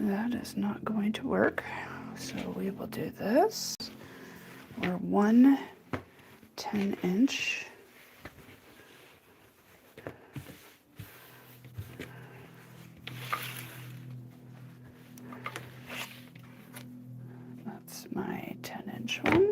that is not going to work. So we will do this. We're 1 10-inch. That's my 10-inch one.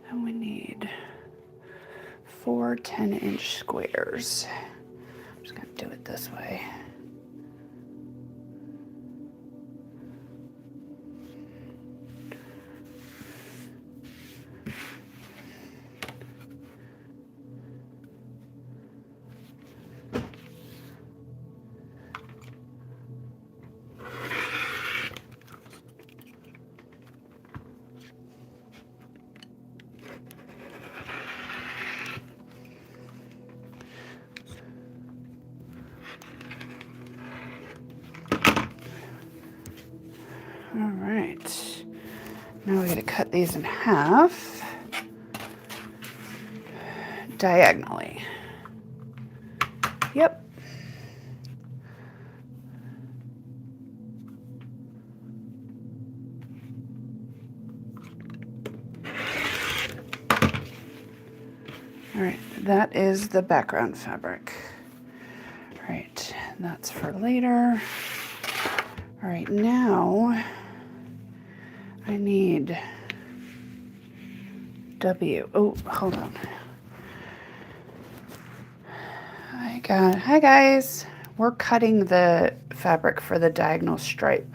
And we need 4 10-inch squares. I'm just going to do it this way. All right, now we're going to cut these in half diagonally. Yep. All right, that is the background fabric. All right, that's for later. All right, now I need W. Oh, hold on. Hi guys. We're cutting the fabric for the diagonal stripe.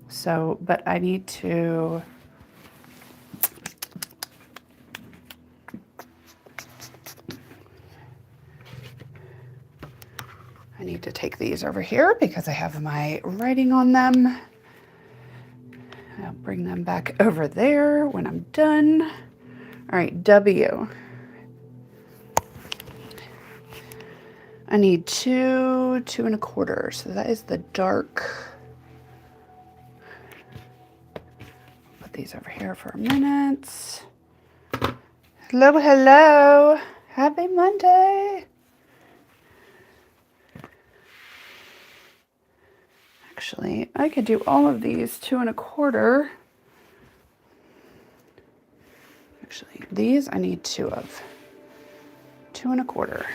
So, but I need to take these over here because I have my writing on them. I'll bring them back over there when I'm done. All right, W. I need 2 2 1/4. So that is the dark. Put these over here for a minute. Hello, hello. Happy Monday. Actually, I could do all of these 2 1/4. Actually, these I need 2 of. 2 1/4.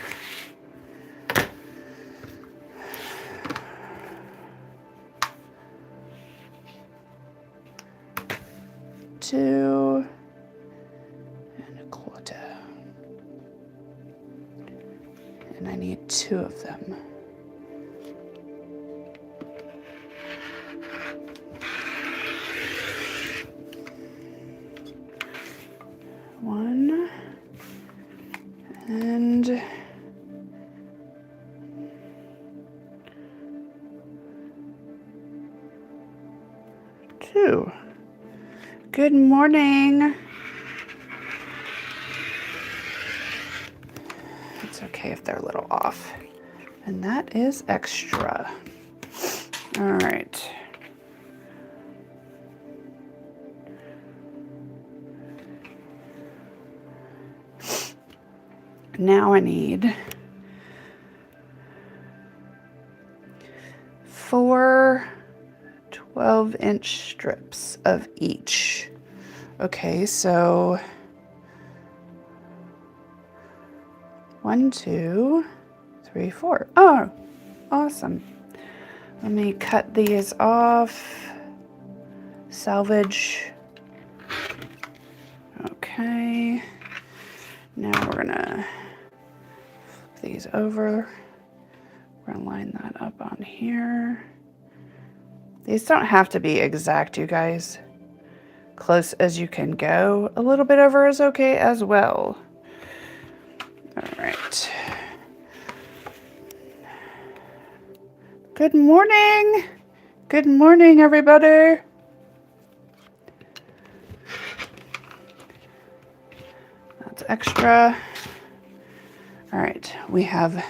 Two and a quarter. And I need 2 of them. One and two. Good morning. It's okay if they're a little off. And that is extra. All right. Now I need 4 12-inch strips of each. Okay, so 1, 2, 3, 4. Oh, awesome. Let me cut these off. Salvage. Okay. Now we're gonna flip these over. We're gonna line that up on here. These don't have to be exact, you guys. Close as you can go. A little bit over is okay as well. All right. Good morning. Good morning, everybody. That's extra. All right, we have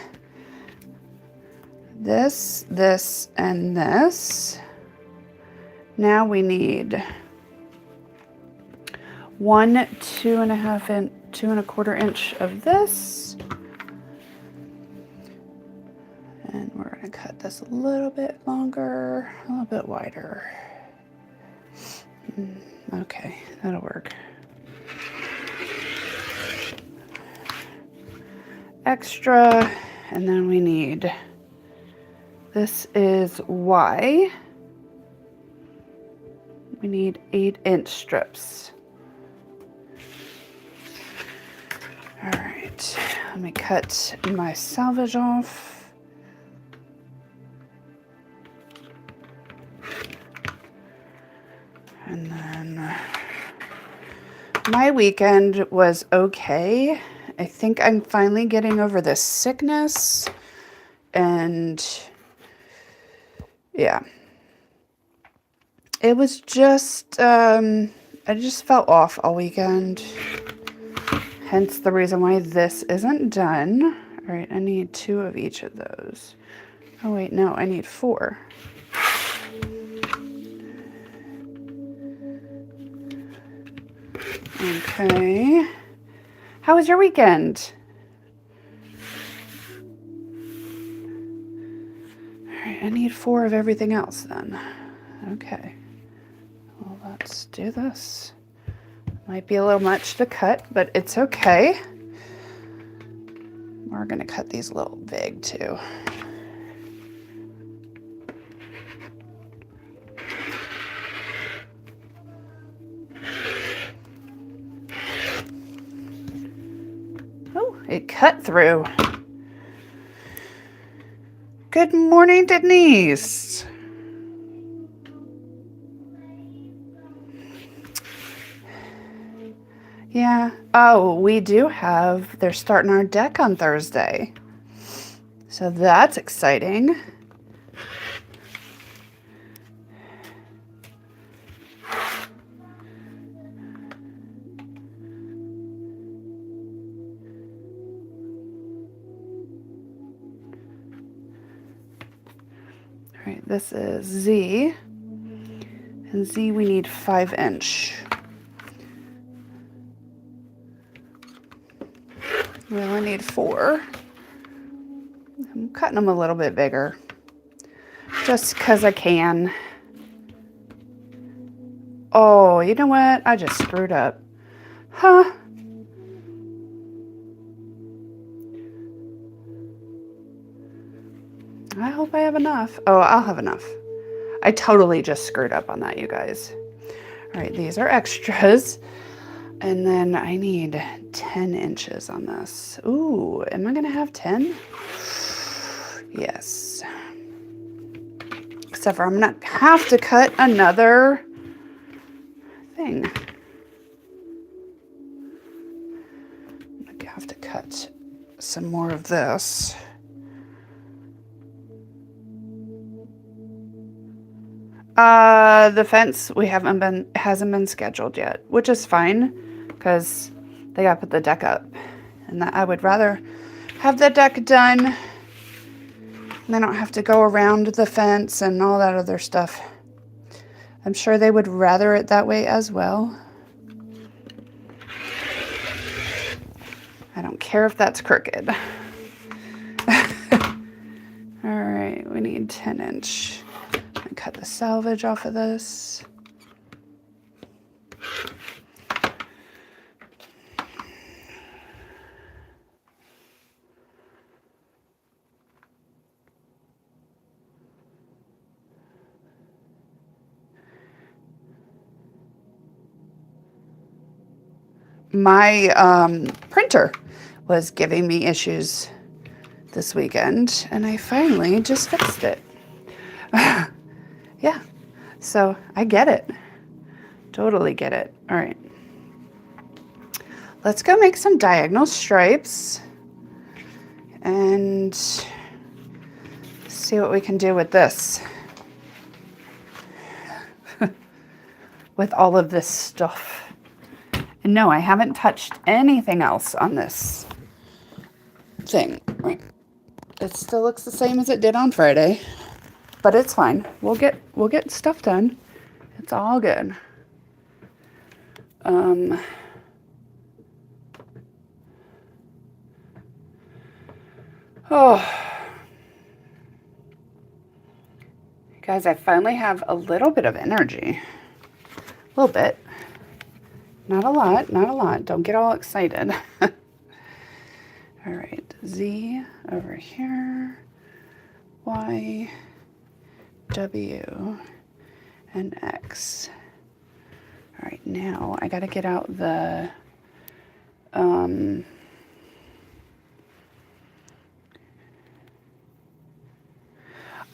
this, this, and this. Now we need 1 2 1/4 inch of this. And we're gonna cut this a little bit longer, a little bit wider. Okay, that'll work. Extra, and then we need, this is Y. We need 8-inch strips. All right, let me cut my salvage off. And then my weekend was okay. I think I'm finally getting over this sickness, and yeah, it was just, I just felt off all weekend. Hence the reason why this isn't done. All right, I need 2 of each of those. Oh wait, no, I need 4. Okay. How was your weekend? All right, I need 4 of everything else then. Okay. Well, let's do this. Might be a little much to cut, but it's okay. We're gonna cut these a little big too. Oh, it cut through. Good morning, Denise. Yeah. Oh, we do have, they're starting our deck on Thursday. So that's exciting. All right, this is Z. And Z, we need 5-inch. We only need 4. I'm cutting them a little bit bigger, just because I can. Oh, you know what? I just screwed up. Huh? I hope I have enough. Oh, I'll have enough. I totally just screwed up on that, you guys. All right, these are extras. And then I need 10 inches on this. Ooh, am I gonna have 10? Yes. Except for I'm gonna have to cut another thing. I'm gonna have to cut some more of this. The fence hasn't been scheduled yet, which is fine because they got to put the deck up, and that I would rather have the deck done and I don't have to go around the fence and all that other stuff. I'm sure they would rather it that way as well. I don't care if that's crooked. All right, we need 10-inch. Cut the salvage off of this. My printer was giving me issues this weekend, and I finally just fixed it. Yeah, so I get it. Totally get it. All right. Let's go make some diagonal stripes. and see what we can do with this. With all of this stuff. And no, I haven't touched anything else on this thing. It still looks the same as it did on Friday, but it's fine. We'll get stuff done. It's all good. Oh, guys, I finally have a little bit of energy. A little bit. Not a lot, not a lot. Don't get all excited. All right, Z over here, Y, W, and X. All right, now I gotta get out the,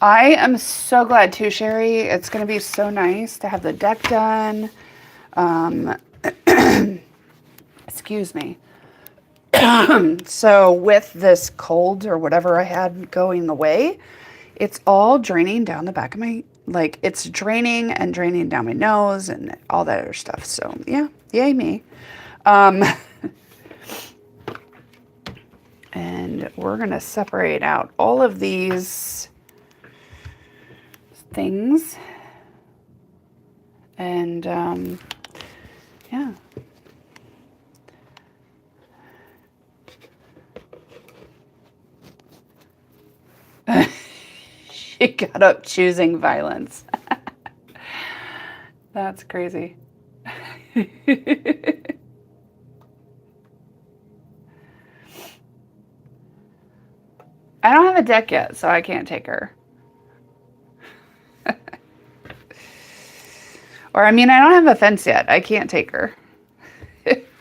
I am so glad too, Sherry. It's gonna be so nice to have the deck done. Excuse me. So with this cold or whatever I had going away, it's all draining down the back of my, like it's draining and draining down my nose and all that other stuff. So yeah, yay me. And we're going to separate out all of these things. And yeah. She got up choosing violence. That's crazy. I don't have a deck yet, so I can't take her. Or, I mean, I don't have a fence yet. I can't take her.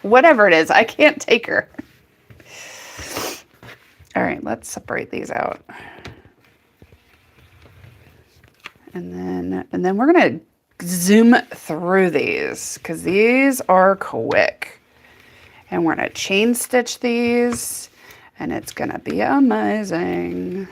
Whatever it is, I can't take her. All right, let's separate these out. And then we're going to zoom through these because these are quick. And we're going to chain stitch these and it's going to be amazing.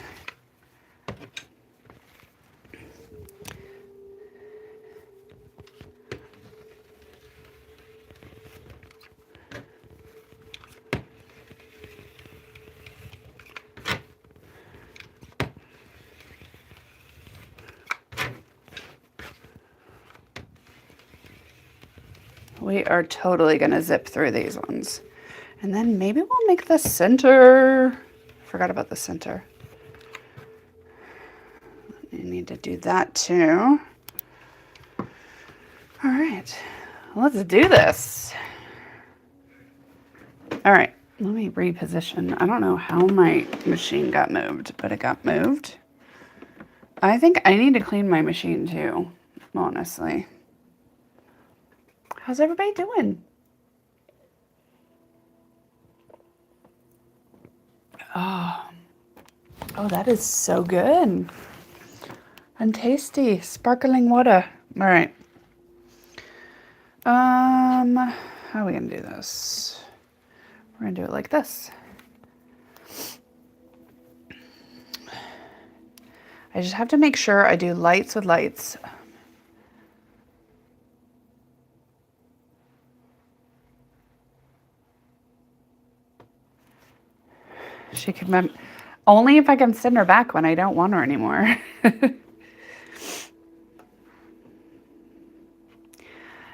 We are totally going to zip through these ones. And then maybe we'll make the center. Forgot about the center. You need to do that too. All right, let's do this. All right, let me reposition. I don't know how my machine got moved, but it got moved. I think I need to clean my machine too, honestly. How's everybody doing? Oh, that is so good. And tasty, sparkling water. All right. How are we gonna do this? We're gonna do it like this. I just have to make sure I do lights with lights. She can, only if I can send her back when I don't want her anymore.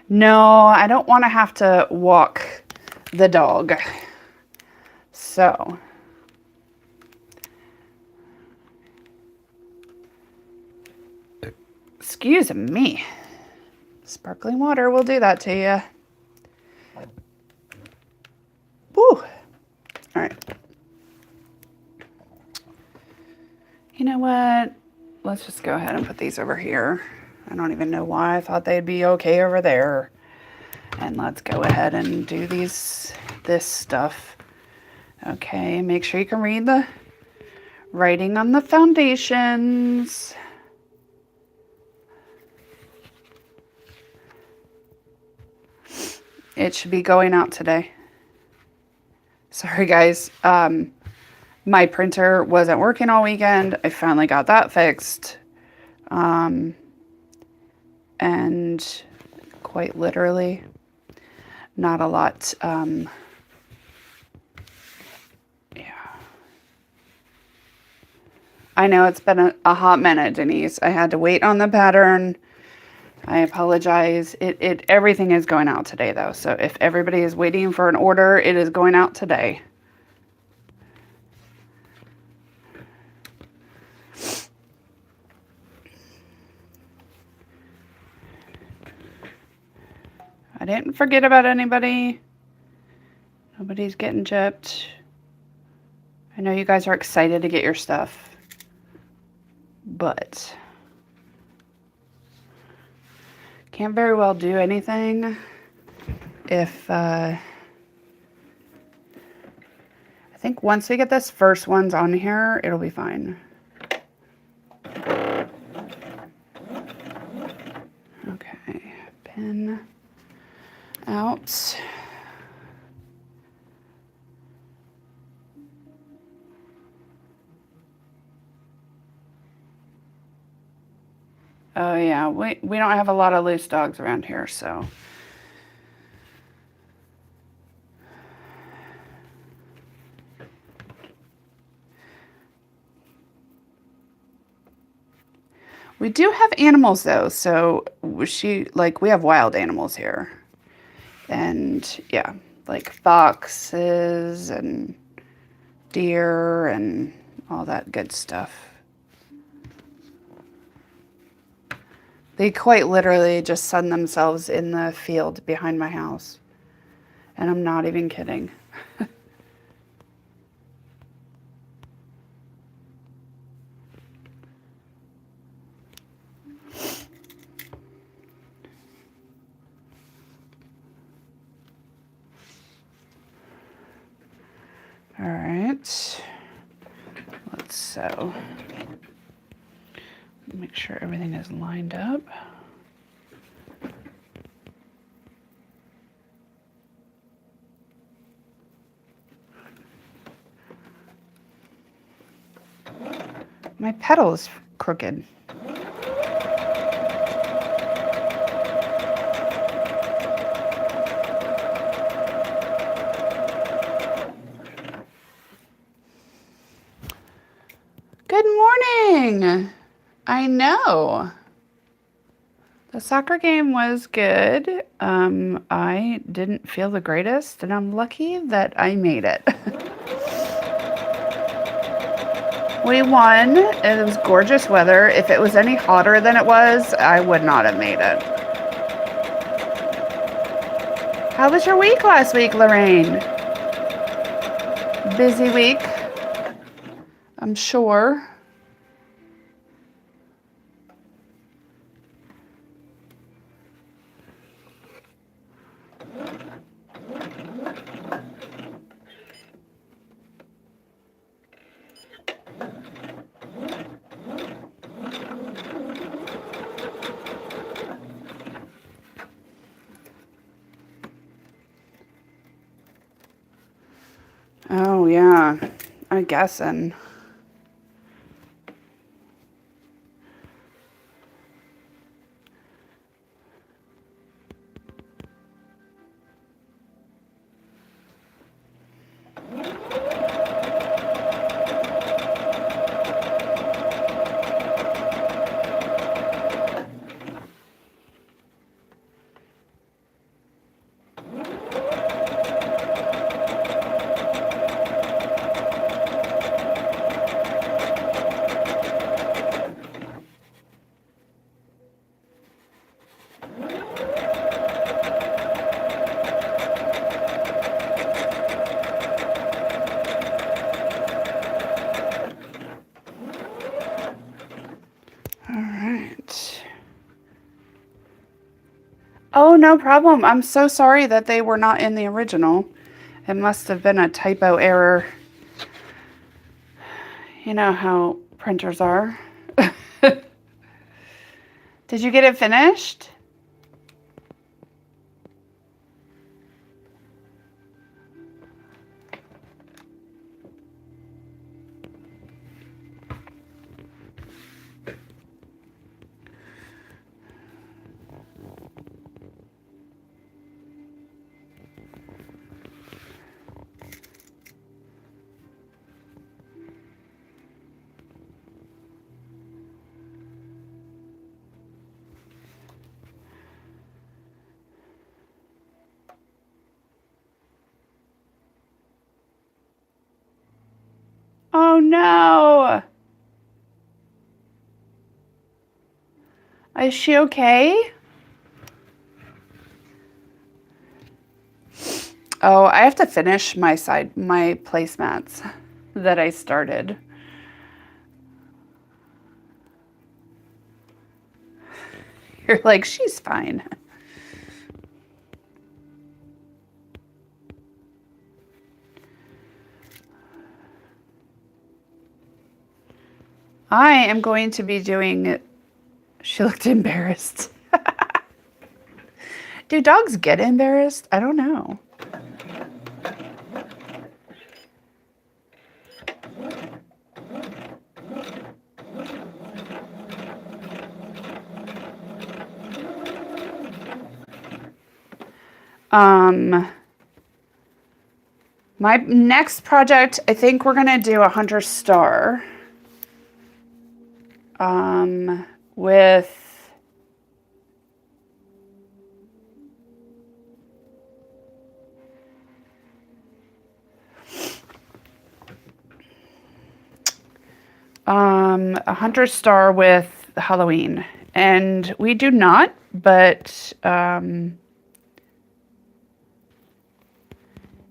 No, I don't want to have to walk the dog. So. Excuse me. Sparkling water will do that to you. Woo. All right. You know what? Let's just go ahead and put these over here. I don't even know why I thought they'd be okay over there. And let's go ahead and do this stuff. Okay, make sure you can read the writing on the foundations. It should be going out today. Sorry guys. My printer wasn't working all weekend. I finally got that fixed. And quite literally, not a lot. Yeah. I know it's been a hot minute, Denise. I had to wait on the pattern. I apologize. Everything is going out today, though. So if everybody is waiting for an order, it is going out today. I didn't forget about anybody. Nobody's getting gypped. I know you guys are excited to get your stuff, but can't very well do anything if, I think once we get this first ones on here, it'll be fine. Okay, pin out. Oh yeah, we don't have a lot of loose dogs around here, so. We do have animals though, so we have wild animals here. And yeah, like foxes and deer and all that good stuff. They quite literally just sun themselves in the field behind my house. And I'm not even kidding. All right. Let's sew. Make sure everything is lined up. My pedal is crooked. Good morning. I know. The soccer game was good. I didn't feel the greatest, and I'm lucky that I made it. We won. It was gorgeous weather. If it was any hotter than it was, I would not have made it. How was your week last week, Lorraine? Busy week, I'm sure. Oh, yeah, I'm guessing. Oh, no problem. I'm so sorry that they were not in the original. It must have been a typo error. You know how printers are. Did you get it finished? Oh no. Is she okay? Oh, I have to finish my placemats that I started. You're like, she's fine. I am going to be doing, she looked embarrassed. Do dogs get embarrassed? I don't know. My next project, I think we're gonna do a hunter star. With a hunter star with Halloween. And we do not, but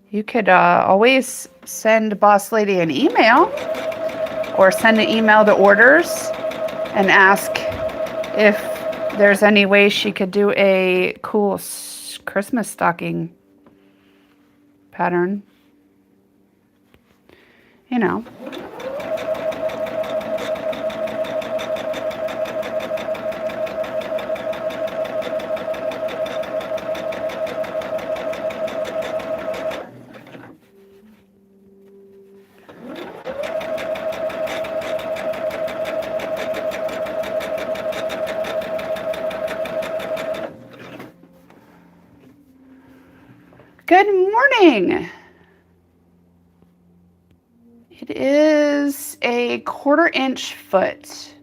you could always send Boss Lady an email or send an email to orders and ask if there's any way she could do a cool Christmas stocking pattern. You know. Good morning. It is a 1/4-inch foot.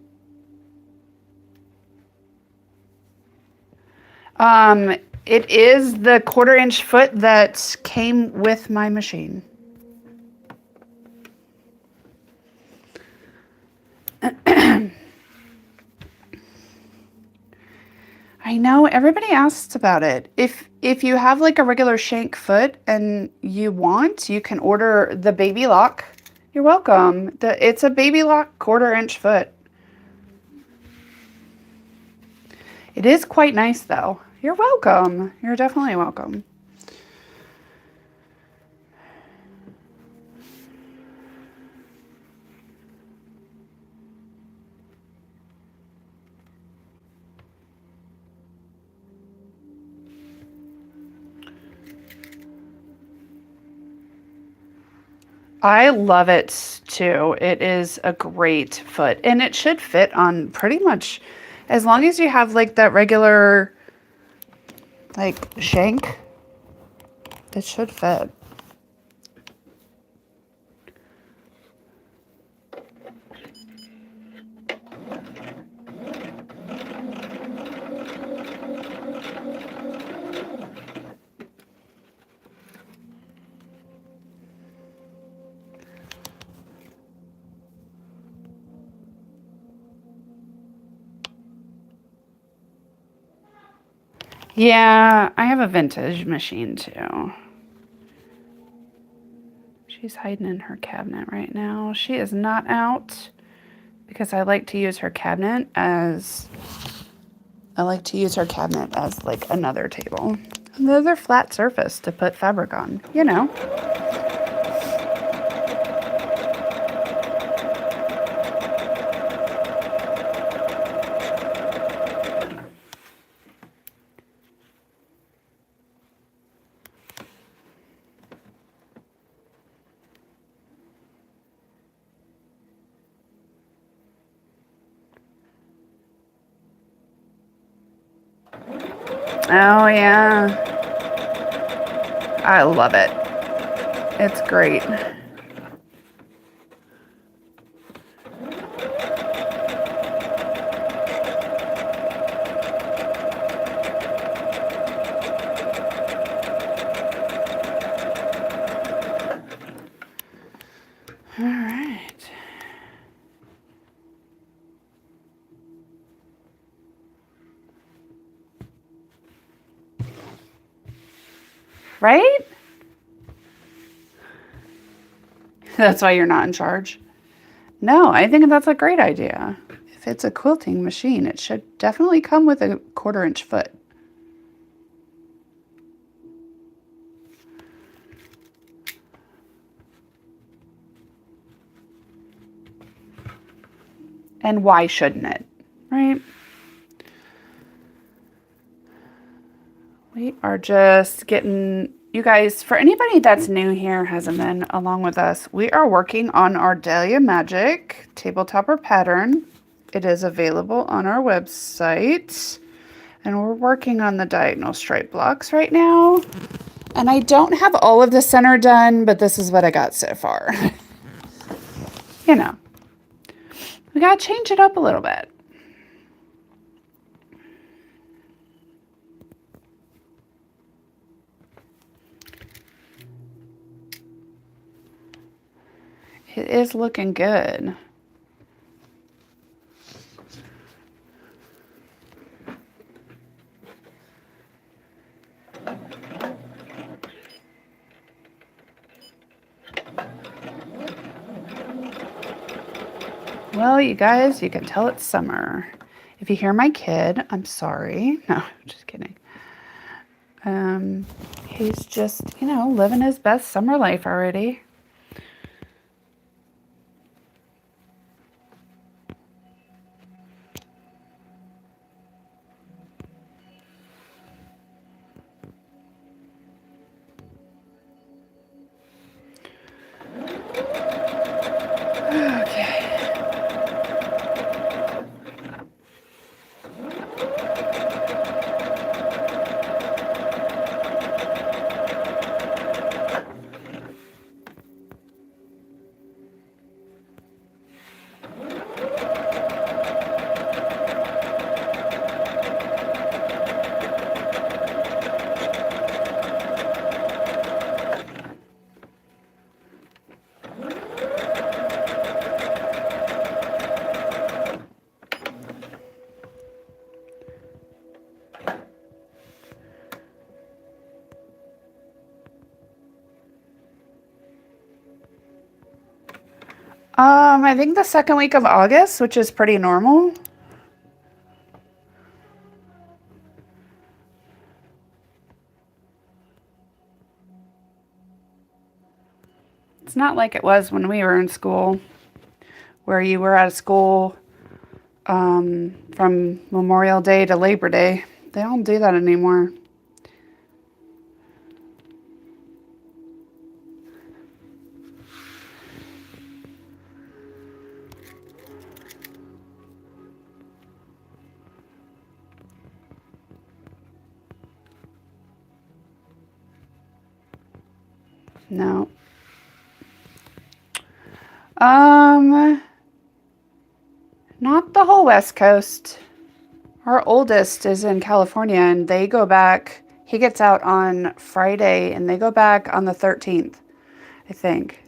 It is the 1/4-inch foot that came with my machine. I know everybody asks about it. If you have like a regular shank foot and you want, you can order the baby lock. You're welcome. It's a baby lock 1/4-inch foot. It is quite nice though. You're welcome. You're definitely welcome. I love it too. It is a great foot and it should fit on pretty much as long as you have like that regular like shank, it should fit. Yeah, I have a vintage machine too. She's hiding in her cabinet right now. She is not out because I like to use her cabinet as like another table. Another flat surface to put fabric on, you know. Oh, yeah. I love it. It's great. All right. Right? That's why you're not in charge. No, I think that's a great idea. If it's a quilting machine, it should definitely come with a 1/4-inch foot. And why shouldn't it? Right? We are just getting, you guys, for anybody that's new here, hasn't been along with us, we are working on our Dahlia Magic tabletopper pattern. It is available on our website. And we're working on the diagonal stripe blocks right now. And I don't have all of the center done, but this is what I got so far. You know, we got to change it up a little bit. It is looking good. Well, you guys, you can tell it's summer. If you hear my kid, I'm sorry. No, just kidding. He's just, you know, living his best summer life already. I think the second week of August, which is pretty normal. It's not like it was when we were in school, where you were out of school from Memorial Day to Labor Day. They don't do that anymore. No. Not the whole West Coast. Our oldest is in California, and they go back. He gets out on Friday, and they go back on the 13th, I think.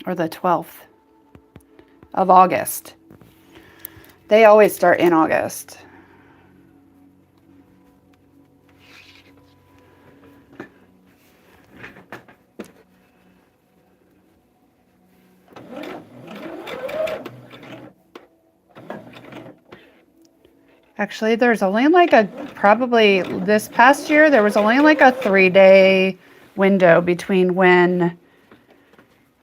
Or the 12th of August. They always start in August. Actually, there's only like probably this past year, there was only like a 3-day window between when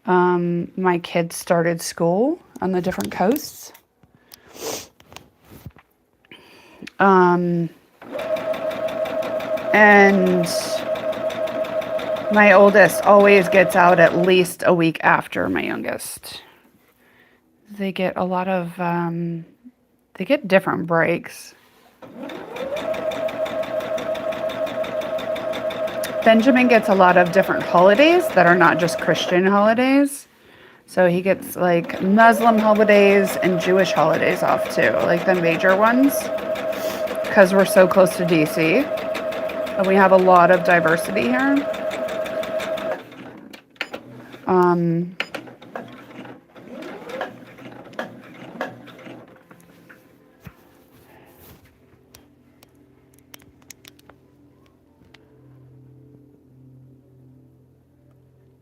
my kids started school on the different coasts. And my oldest always gets out at least a week after my youngest. They get a lot of, they get different breaks. Benjamin gets a lot of different holidays that are not just Christian holidays. So he gets like Muslim holidays and Jewish holidays off too, like the major ones, because we're so close to DC and we have a lot of diversity here.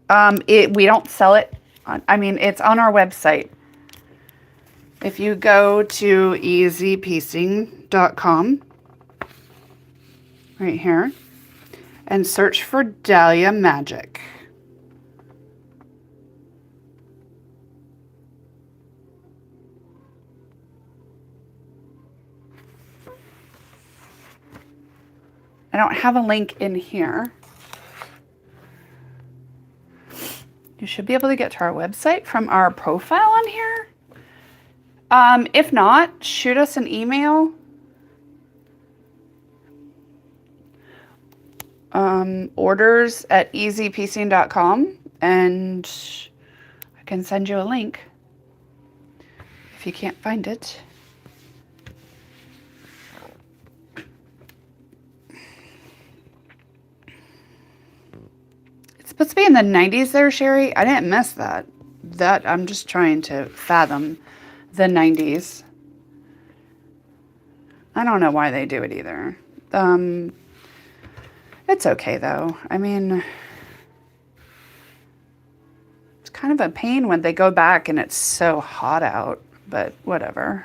We don't sell it. I mean, it's on our website. If you go to easypiecing.com, right here, and search for Dahlia Magic. I don't have a link in here. You should be able to get to our website from our profile on here. If not, shoot us an email. Orders at easypiecing.com, and I can send you a link if you can't find it. It's supposed to be in the 90s there, Sherry. I didn't miss that. I'm just trying to fathom the 90s. I don't know why they do it either. It's okay though. I mean, it's kind of a pain when they go back and it's so hot out, but whatever.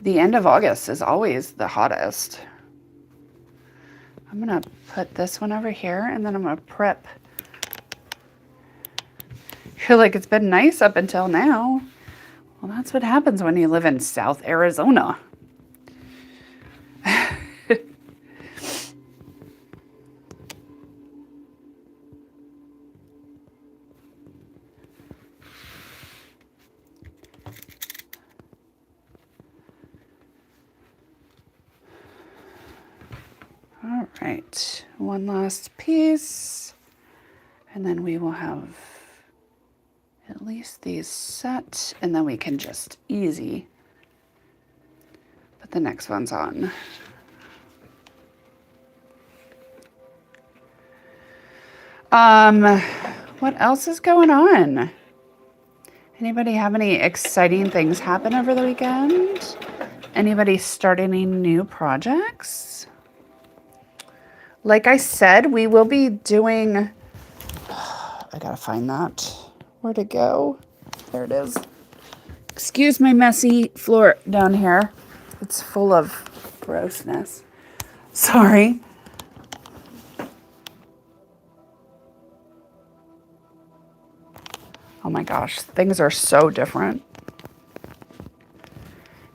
The end of August is always the hottest. I'm gonna put this one over here, and then I'm gonna prep. You're like, it's been nice up until now. Well, that's what happens when you live in South Arizona. All right, one last piece, and then we will have at least these set, and then we can just easy put the next ones on. What else is going on? Anybody have any exciting things happen over the weekend? Anybody start any new projects? Like I said, we will be doing, I gotta find that. Where'd it go? There it is. Excuse my messy floor down here. It's full of grossness. Sorry. Oh my gosh, things are so different.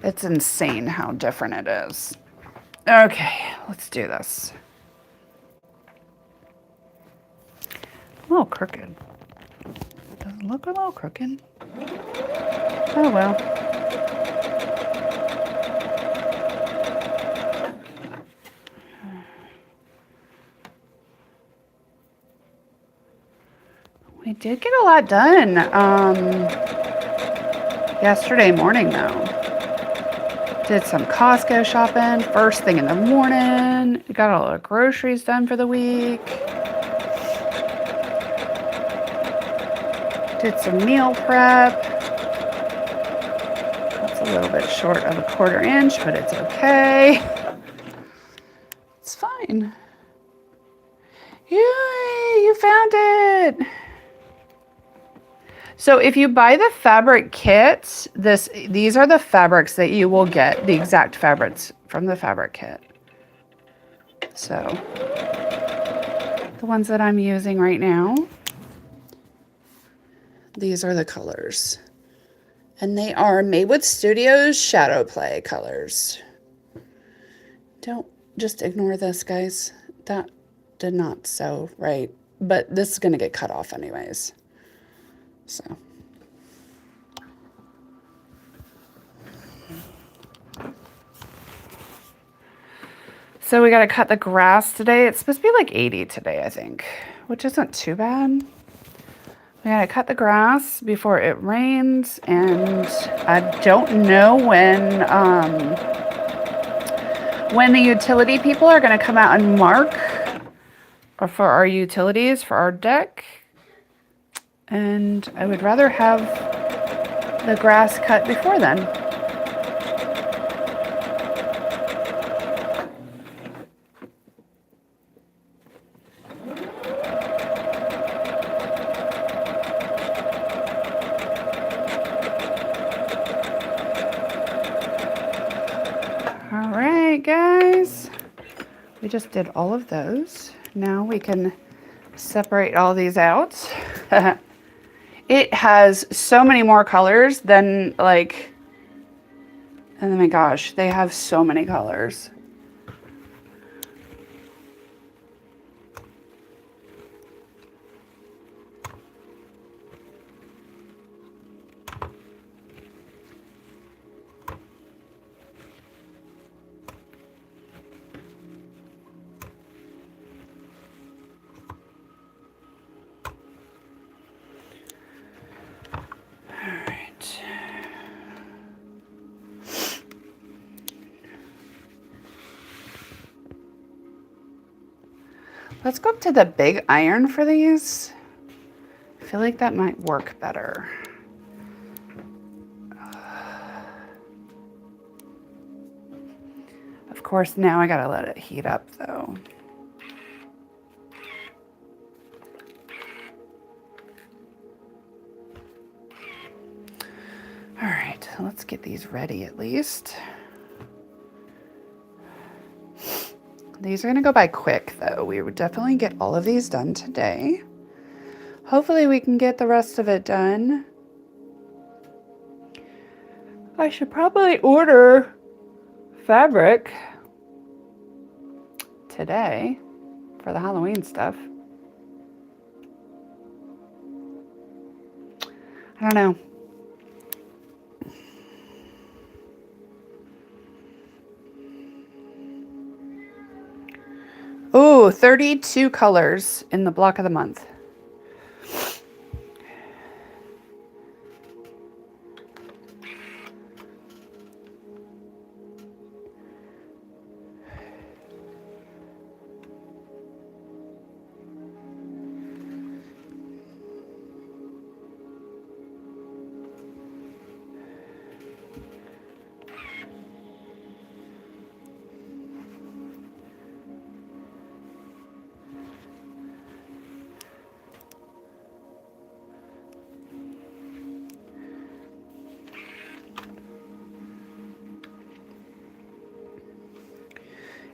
It's insane how different it is. Okay, let's do this. A little crooked. Does it look a little crooked? Oh well. We did get a lot done yesterday morning though. Did some Costco shopping first thing in the morning. Got all the groceries done for the week. Did some meal prep. That's a little bit short of a 1/4 inch, but it's okay. It's fine. Yay, you found it. So if you buy the fabric kits, these are the fabrics that you will get, the exact fabrics from the fabric kit. So the ones that I'm using right now, these are the colors. And they are Maywood Studios Shadow Play colors. Don't just ignore this, guys. That did not sew right, but this is going to get cut off anyways. So we got to cut the grass today. It's supposed to be like 80 today, I think, which isn't too bad. We got to cut the grass before it rains, and I don't know when the utility people are going to come out and mark for our utilities for our deck. And I would rather have the grass cut before then. we just did all of those. Now we can separate all these out. It has so many more colors than like, oh my gosh, they have so many colors. Let's go up to the big iron for these. I feel like that might work better. Of course, now I gotta let it heat up though. All right, let's get these ready at least. These are gonna go by quick though. We would definitely get all of these done today. Hopefully we can get the rest of it done. I should probably order fabric today for the Halloween stuff. I don't know. Oh, 32 colors in the block of the month.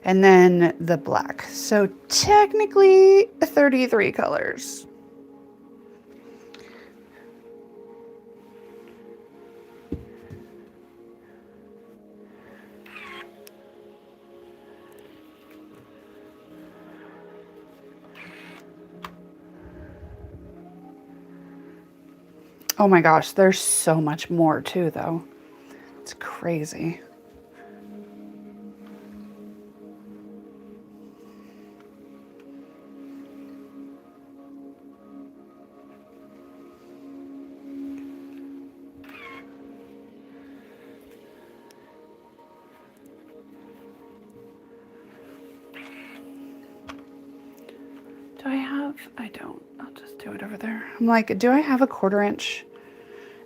And then the black. So technically 33 colors. Oh my gosh, there's so much more too though. It's crazy. I don't. I'll just do it over there. I'm like, do I have a 1/4 inch?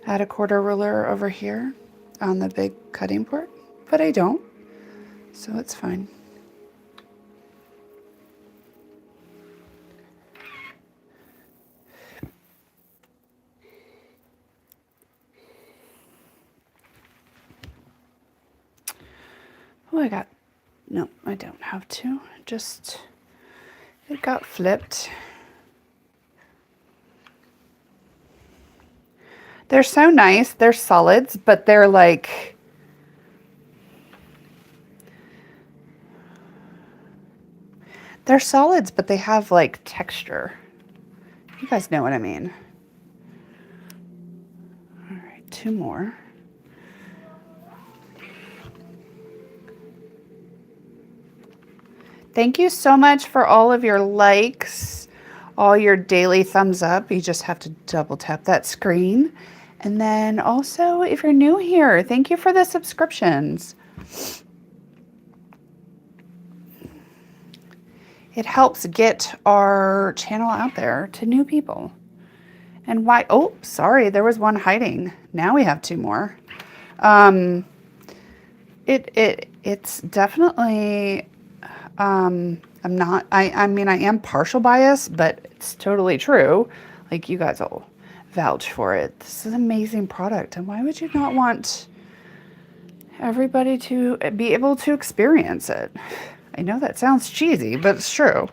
Add a 1/4 ruler over here on the big cutting board, but I don't, so it's fine. Oh, no, I don't have to. Just, it got flipped. They're so nice. They're solids, but they're like, they're solids, but they have like texture. You guys know what I mean. All right, 2 more. Thank you so much for all of your likes, all your daily thumbs up. You just have to double tap that screen. And then also, if you're new here, thank you for the subscriptions. It helps get our channel out there to new people. And why, oh, sorry, there was one hiding. Now we have 2 more. It's definitely, I mean, I am partial bias, but it's totally true. Like, you guys will vouch for it. This is an amazing product. And why would you not want everybody to be able to experience it? I know that sounds cheesy, but it's true.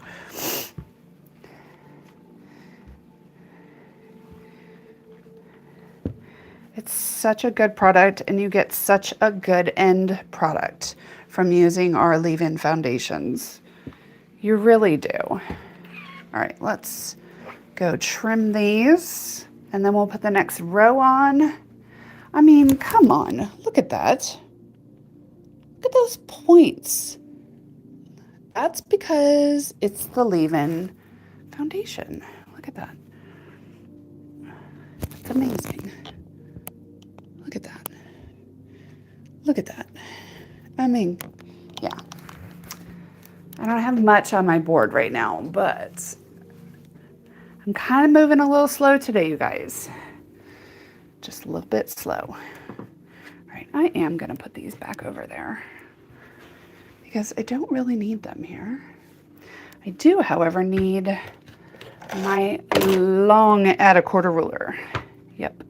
It's such a good product, and you get such a good end product from using our leave-in foundations. You really do. All right, let's go trim these, and then we'll put the next row on. I mean, come on, look at that. Look at those points. That's because it's the leave-in foundation. Look at that. It's amazing. Look at that. Look at that. I mean, yeah. I don't have much on my board right now, but I'm kind of moving a little slow today, you guys. Just a little bit slow. All right, I am going to put these back over there because I don't really need them here. I do, however, need my long add-a-quarter ruler. Yep.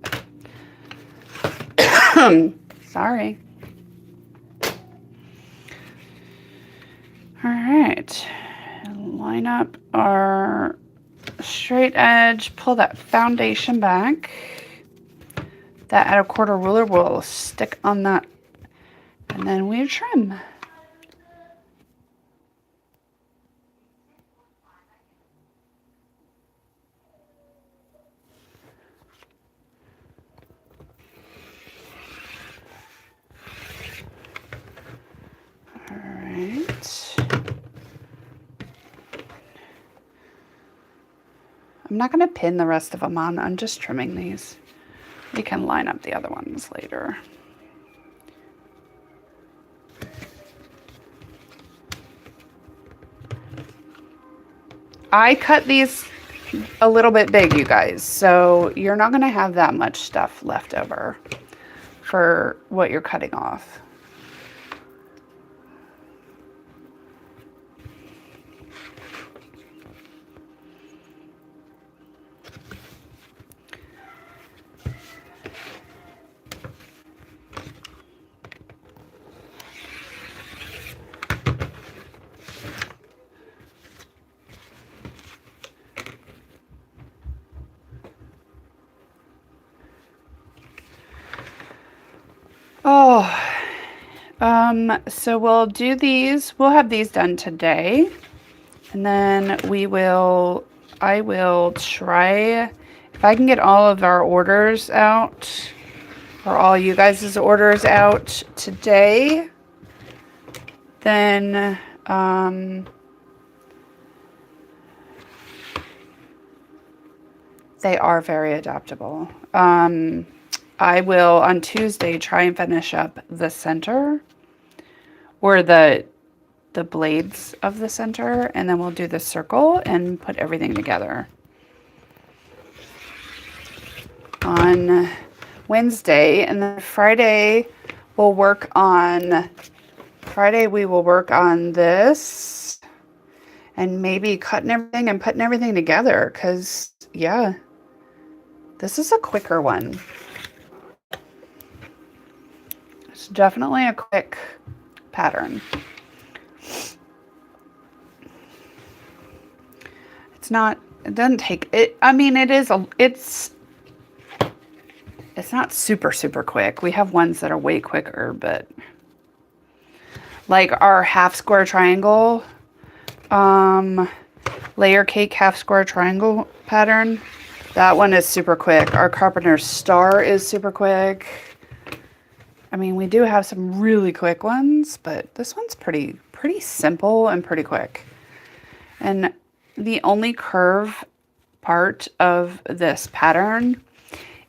Sorry. All right. Line up our straight edge, pull that foundation back. That add-a-quarter ruler will stick on that, and then we trim. All right. I'm not going to pin the rest of them on. I'm just trimming these. We can line up the other ones later. I cut these a little bit big, you guys, so you're not going to have that much stuff left over for what you're cutting off. So we'll do these, we'll have these done today, and then I will try, if I can get all of our orders out, or all you guys' orders out today, then, they are very adaptable. I will on Tuesday try and finish up the center, or the blades of the center, and then we'll do the circle and put everything together. On Wednesday, and then Friday we will work on this and maybe cutting everything and putting everything together, because yeah, this is a quicker one. It's definitely a quick pattern. It doesn't take it. I mean, it's not super quick. We have ones that are way quicker, but like our half square triangle, layer cake half square triangle pattern, that one is super quick. Our carpenter's star is super quick. I mean, we do have some really quick ones, but this one's pretty simple and pretty quick. And the only curve part of this pattern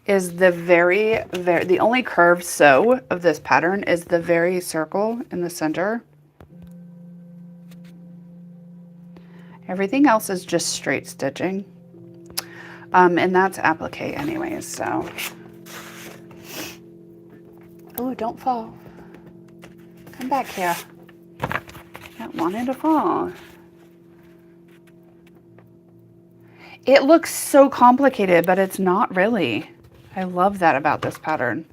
is the only curve sew of this pattern is the very circle in the center. Everything else is just straight stitching. And that's applique anyways, so. Oh, don't fall. Come back here. I don't want it to fall. It looks so complicated, but it's not really. I love that about this pattern.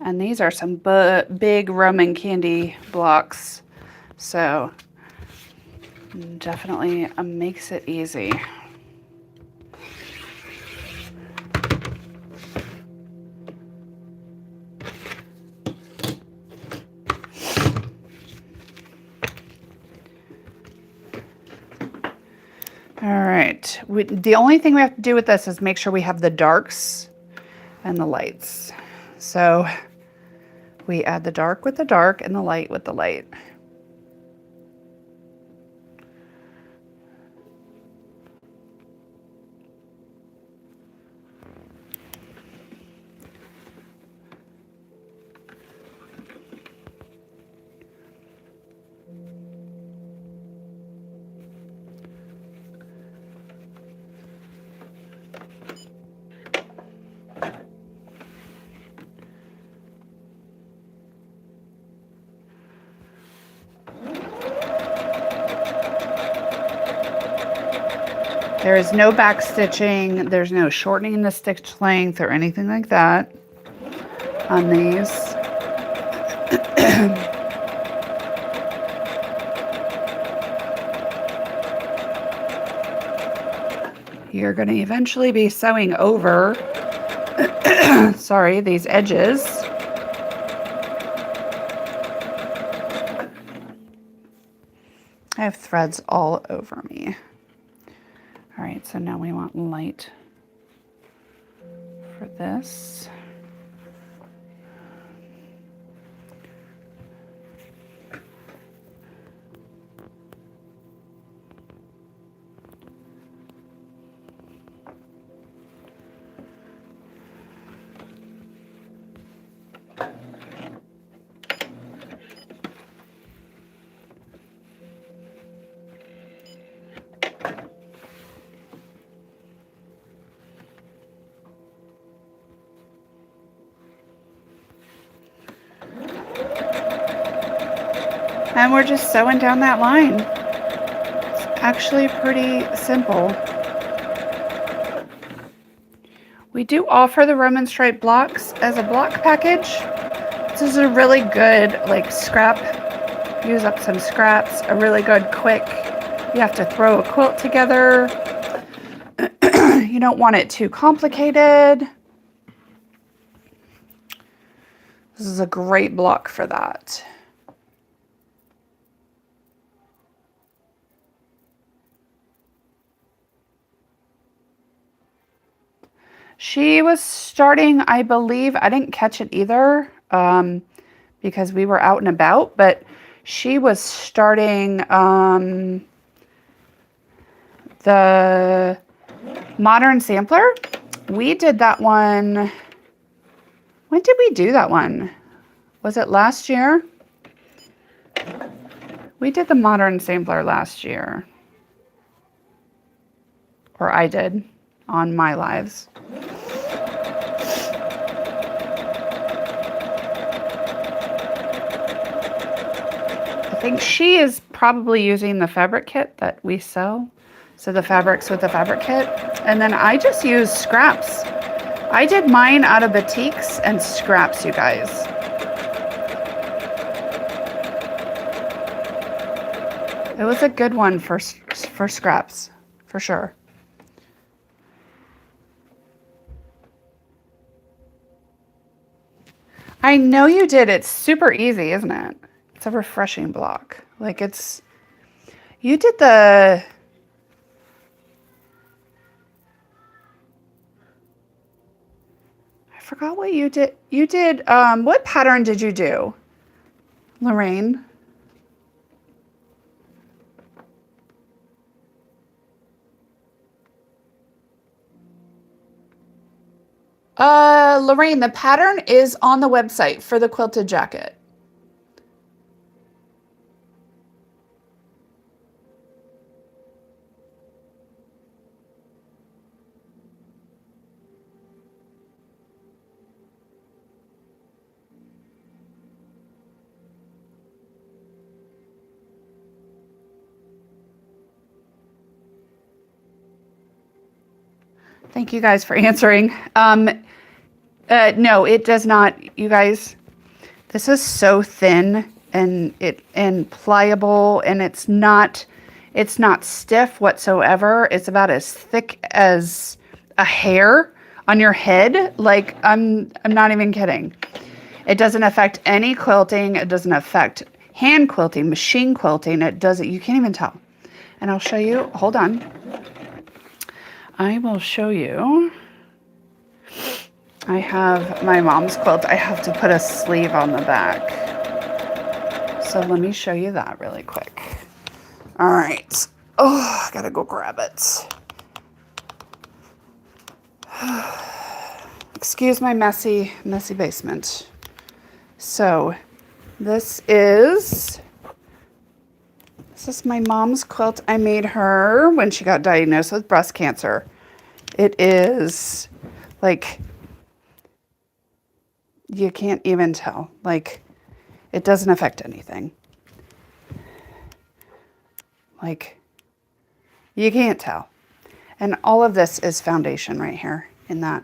And these are some big Roman candy blocks. So definitely makes it easy. All right, the only thing we have to do with this is make sure we have the darks and the lights. So we add the dark with the dark and the light with the light. There is no back stitching, there's no shortening the stitch length or anything like that on these. You're going to eventually be sewing over, sorry, these edges. I have threads all over me. All right, so now we want light for this. And we're just sewing down that line. It's actually pretty simple. We do offer the Roman stripe blocks as a block package. This is a really good like scrap, use up some scraps, a really good quick, you have to throw a quilt together. You don't want it too complicated. This is a great block for that. She was starting, I believe, I didn't catch it either because we were out and about, but she was starting the Modern Sampler. We did that one. When did we do that one? Was it last year? We did the Modern Sampler last year. Or I did on my lives. I think she is probably using the fabric kit that we sell. So the fabrics with the fabric kit. And then I just use scraps. I did mine out of batiks and scraps, you guys. It was a good one for scraps, for sure. I know you did. It's super easy, isn't it? It's a refreshing block. Like it's, you did the, I forgot what you did. You did, what pattern did you do, Lorraine? Lorraine, the pattern is on the website for the quilted jacket. Thank you guys for answering. No, it does not. You guys, this is so thin and pliable, and it's not stiff whatsoever. It's about as thick as a hair on your head. Like, I'm not even kidding. It doesn't affect any quilting. It doesn't affect hand quilting, machine quilting. It doesn't, you can't even tell. And I'll show you, hold on. I will show you. I have my mom's quilt. I have to put a sleeve on the back. So let me show you that really quick. All right. Oh, I gotta go grab it. Excuse my messy basement. So this is my mom's quilt I made her when she got diagnosed with breast cancer. It is like, you can't even tell. Like, it doesn't affect anything. Like, you can't tell. And all of this is foundation right here in that.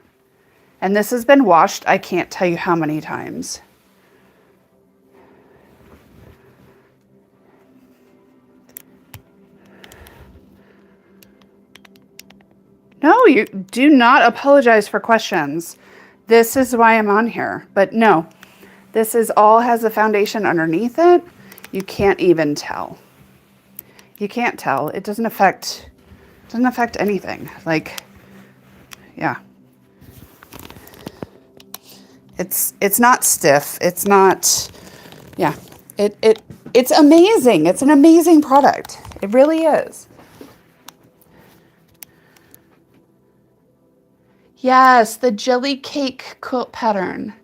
And this has been washed, I can't tell you how many times. No, you do not apologize for questions. This is why I'm on here. But no, this is all has a foundation underneath it. You can't even tell. You can't tell. It doesn't affect anything. Like, yeah. It's not stiff. It's not, yeah. It's amazing. It's an amazing product. It really is. Yes, the jelly cake quilt pattern.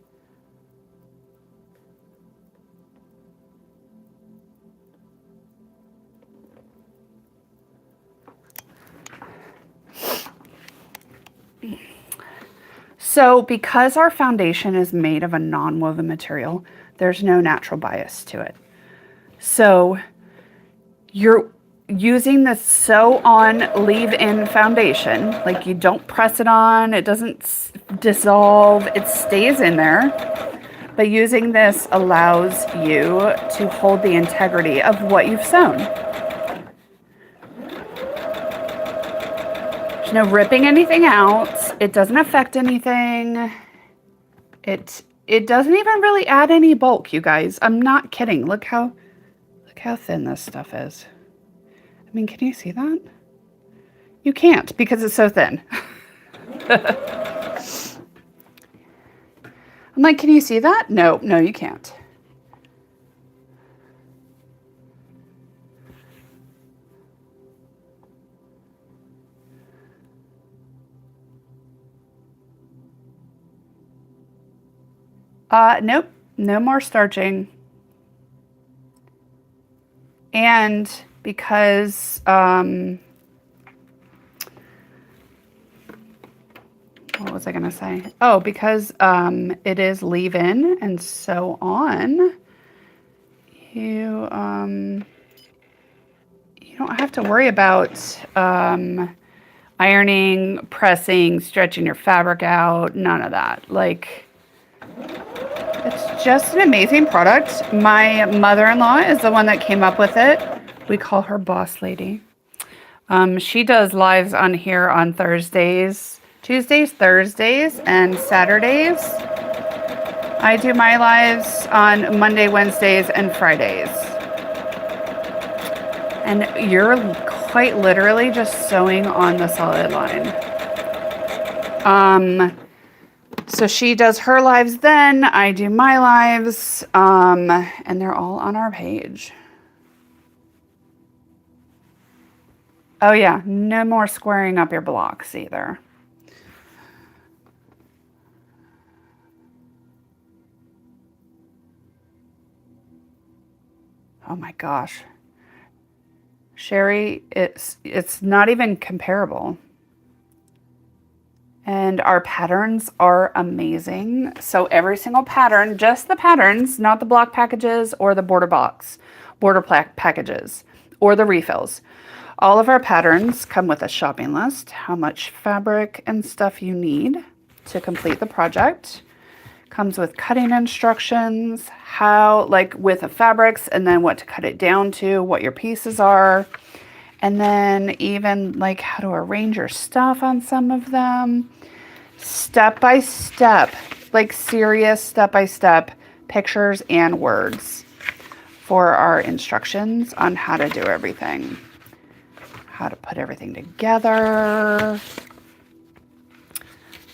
So because our foundation is made of a non-woven material, there's no natural bias to it. So you're using the sew on leave-in foundation. Like, you don't press it on, it doesn't dissolve, it stays in there. But using this allows you to hold the integrity of what you've sewn. There's no ripping anything out. It doesn't affect anything. It doesn't even really add any bulk, you guys. I'm not kidding. Look how thin this stuff is. I mean, can you see that? You can't because it's so thin. I'm like, can you see that? No, you can't. Nope, no more starching. And because, what was I going to say? Oh, because it is leave-in and sew on, you don't have to worry about ironing, pressing, stretching your fabric out, none of that. Like, it's just an amazing product. My mother-in-law is the one that came up with it. We call her Boss Lady. She does lives on here on Thursdays, Tuesdays, Thursdays, and Saturdays. I do my lives on Monday, Wednesdays, and Fridays. And you're quite literally just sewing on the solid line. So she does her lives then, I do my lives, and they're all on our page. Oh yeah, no more squaring up your blocks either. Oh my gosh. Sherry, it's not even comparable. And our patterns are amazing. So every single pattern, just the patterns, not the block packages or the border packages or the refills. All of our patterns come with a shopping list, how much fabric and stuff you need to complete the project. Comes with cutting instructions, how, like with the fabrics, and then what to cut it down to, what your pieces are. And then even like how to arrange your stuff on some of them. Step by step, like serious step by step pictures and words for our instructions on how to do everything. How to put everything together.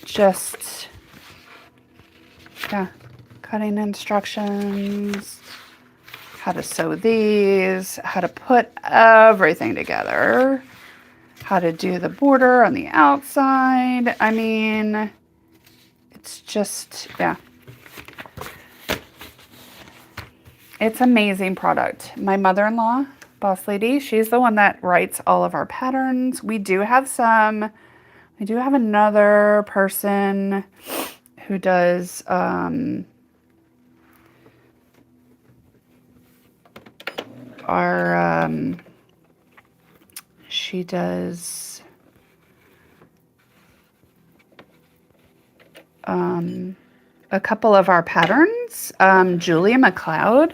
Just, yeah, cutting instructions, how to sew these, how to put everything together, how to do the border on the outside. I mean, it's just, yeah. It's amazing product. My mother-in-law, Boss Lady, she's the one that writes all of our patterns. We do have another person who does she does a couple of our patterns. Julia McLeod,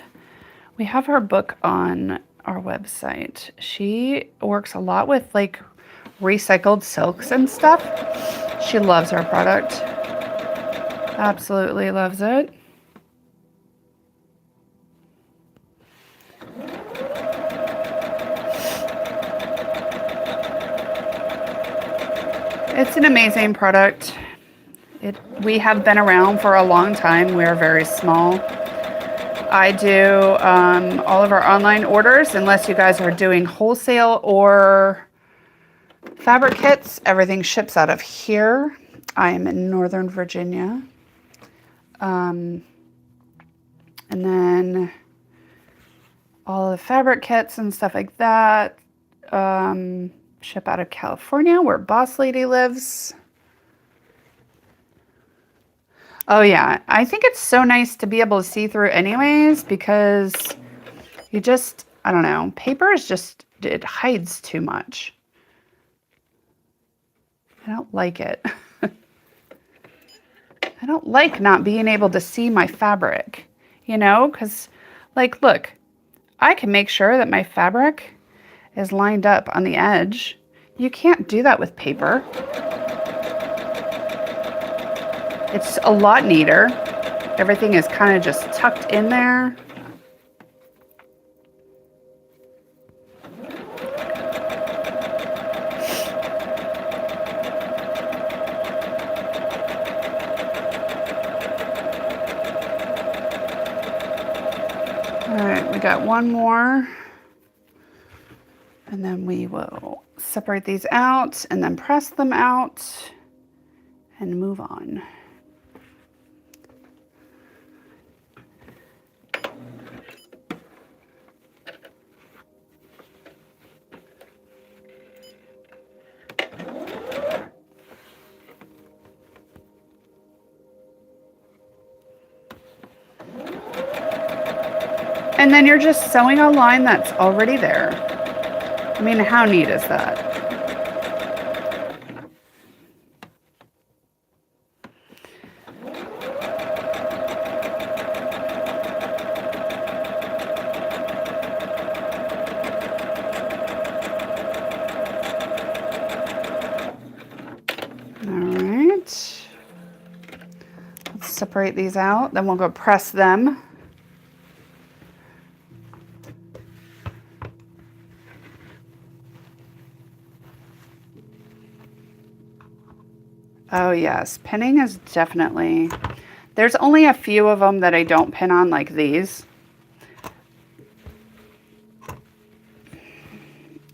we have her book on our website. She works a lot with like recycled silks and stuff. She loves our product. Absolutely loves it. It's an amazing product. We have been around for a long time. We're very small. I do all of our online orders, unless you guys are doing wholesale or fabric kits. Everything ships out of here. I am in Northern Virginia. And then all the fabric kits and stuff like that ship out of California, where Boss Lady lives. Oh yeah, I think it's so nice to be able to see through anyways, because you just, I don't know, paper is just, it hides too much. I don't like it. I don't like not being able to see my fabric, you know, because like, look, I can make sure that my fabric is lined up on the edge. You can't do that with paper. It's a lot neater. Everything is kind of just tucked in there. All right, we got one more. And then we will separate these out and then press them out and move on. And then you're just sewing a line that's already there. I mean, how neat is that? All right. Let's separate these out, then we'll go press them. Oh yes, pinning is definitely, there's only a few of them that I don't pin on, like these.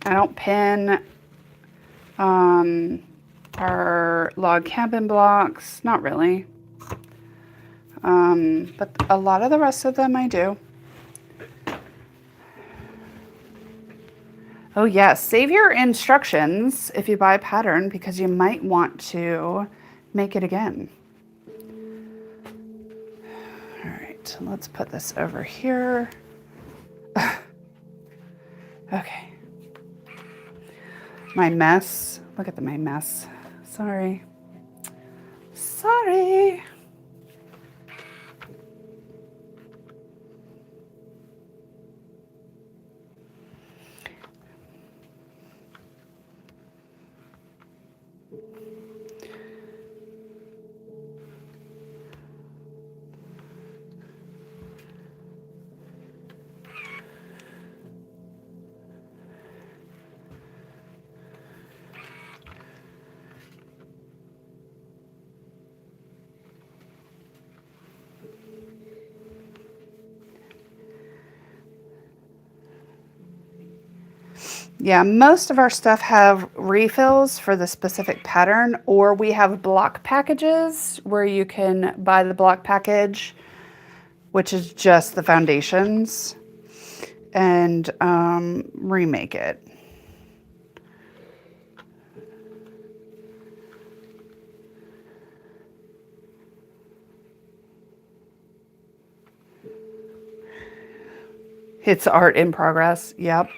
I don't pin our log cabin blocks, not really. But a lot of the rest of them I do. Oh yes, save your instructions if you buy a pattern, because you might want to make it again. All right, let's put this over here. Okay. My mess, look at my mess. Sorry. Sorry. Yeah, most of our stuff have refills for the specific pattern, or we have block packages where you can buy the block package, which is just the foundations, and remake it. It's art in progress. Yep.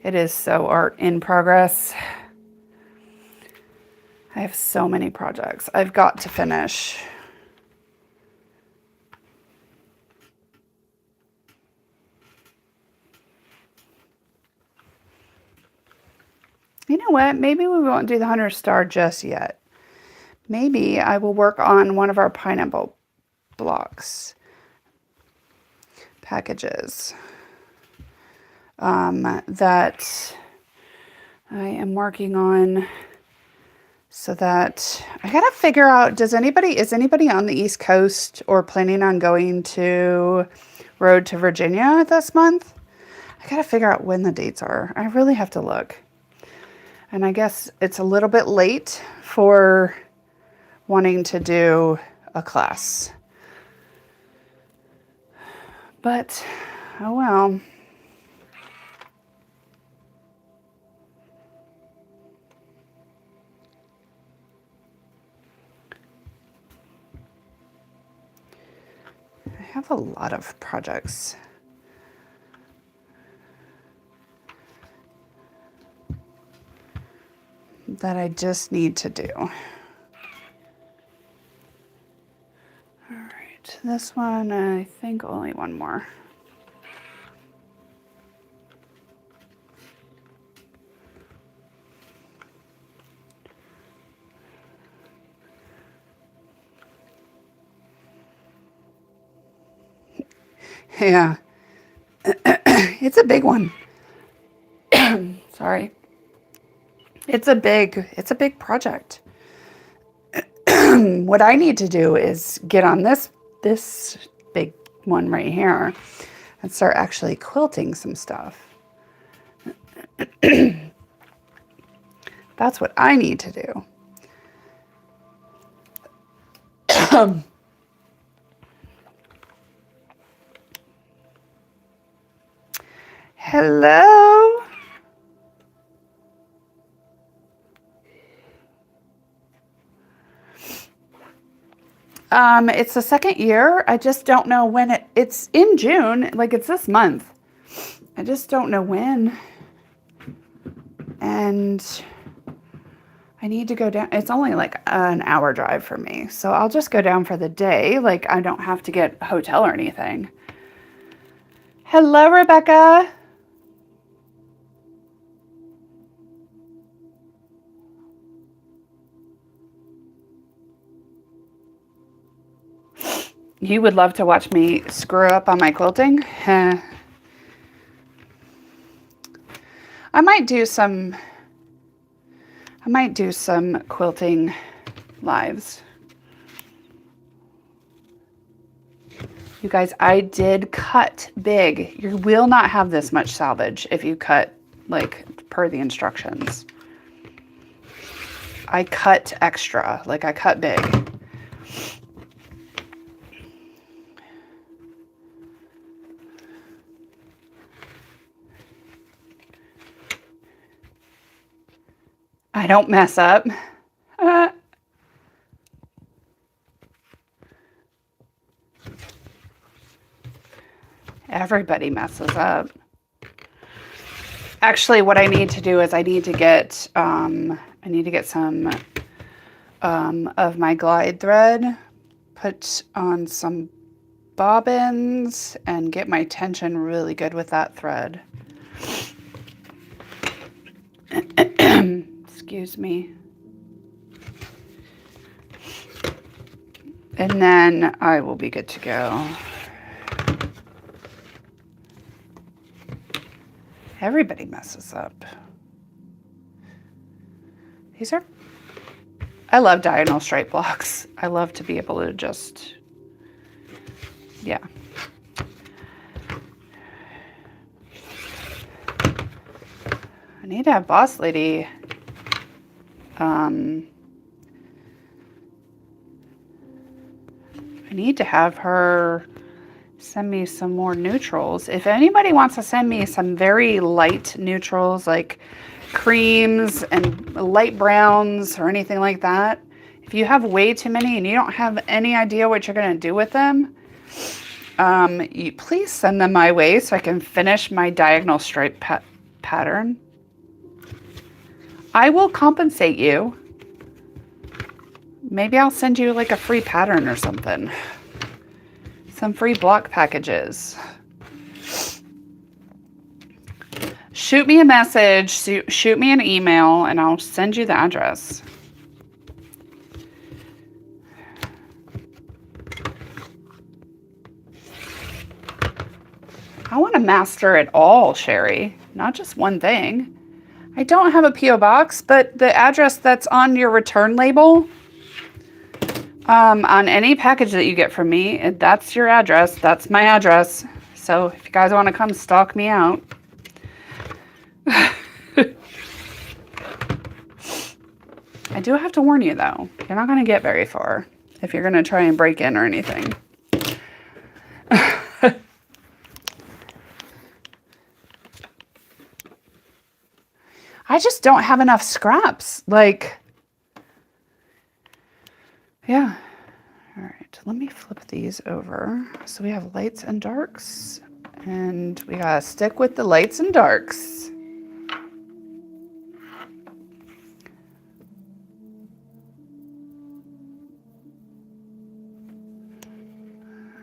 It is so art in progress. I have so many projects I've got to finish. You know what? Maybe we won't do the 100 star just yet. Maybe I will work on one of our pineapple blocks packages that I am working on, so that I gotta figure out, is anybody on the East Coast or planning on going to Road to Virginia this month? I gotta figure out when the dates are. I really have to look. And I guess it's a little bit late for wanting to do a class. But, oh well. I have a lot of projects. That I just need to do. All right, this one, I think only one more. Yeah, it's a big one. Sorry. It's a big project. What I need to do is get on this big one right here and start actually quilting some stuff. That's what I need to do. Hello? It's the second year. I just don't know when it's in June, like it's this month. I just don't know when. And I need to go down. It's only like an hour drive for me. So I'll just go down for the day. Like I don't have to get a hotel or anything. Hello, Rebecca. You would love to watch me screw up on my quilting? I might do some quilting lives. You guys, I did cut big. You will not have this much salvage if you cut like per the instructions. I cut extra, like I cut big. I don't mess up. Everybody messes up. Actually, what I need to do is I need to get some of my glide thread, put on some bobbins, and get my tension really good with that thread. Excuse me. And then I will be good to go. Everybody messes up. These are, I love diagonal stripe blocks. I love to be able to just, yeah. I need to have Boss Lady. I need to have her send me some more neutrals. If anybody wants to send me some very light neutrals, like creams and light browns or anything like that, if you have way too many and you don't have any idea what you're going to do with them, you please send them my way so I can finish my diagonal stripe pattern. I will compensate you. Maybe I'll send you like a free pattern or something. Some free block packages. Shoot me a message, shoot me an email, and I'll send you the address. I want to master it all, Sherry, not just one thing. I don't have a P.O. box, but the address that's on your return label, on any package that you get from me, that's your address. That's my address. So if you guys want to come stalk me out. I do have to warn you, though. You're not going to get very far if you're going to try and break in or anything. I just don't have enough scraps. Like, yeah. All right, let me flip these over. So we have lights and darks, and we gotta stick with the lights and darks. All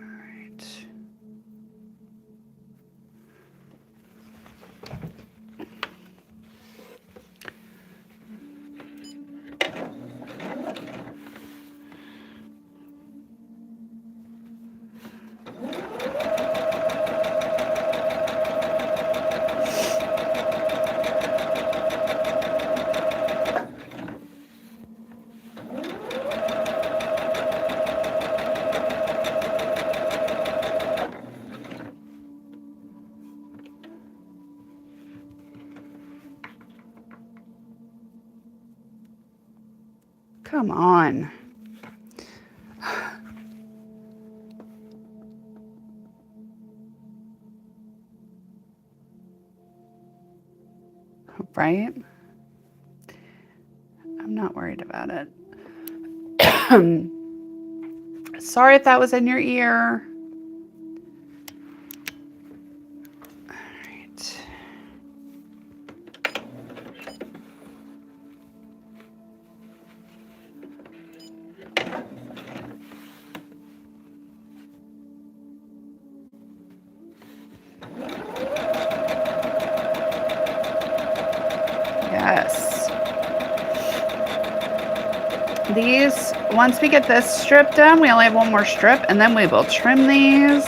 right. Come on. Right? I'm not worried about it. Sorry if that was in your ear. All right. Yes. These, once we get this strip done, we only have one more strip, and then we will trim these.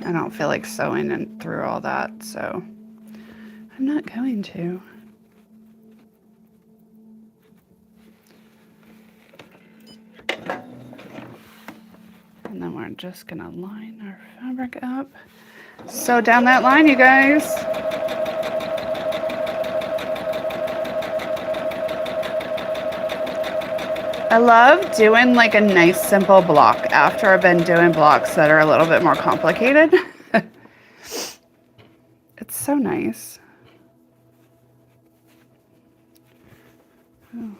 I don't feel like sewing in through all that, so I'm not going to. And then we're just gonna line our fabric up. Sew down that line, you guys. I love doing like a nice simple block after I've been doing blocks that are a little bit more complicated. It's so nice. Oh.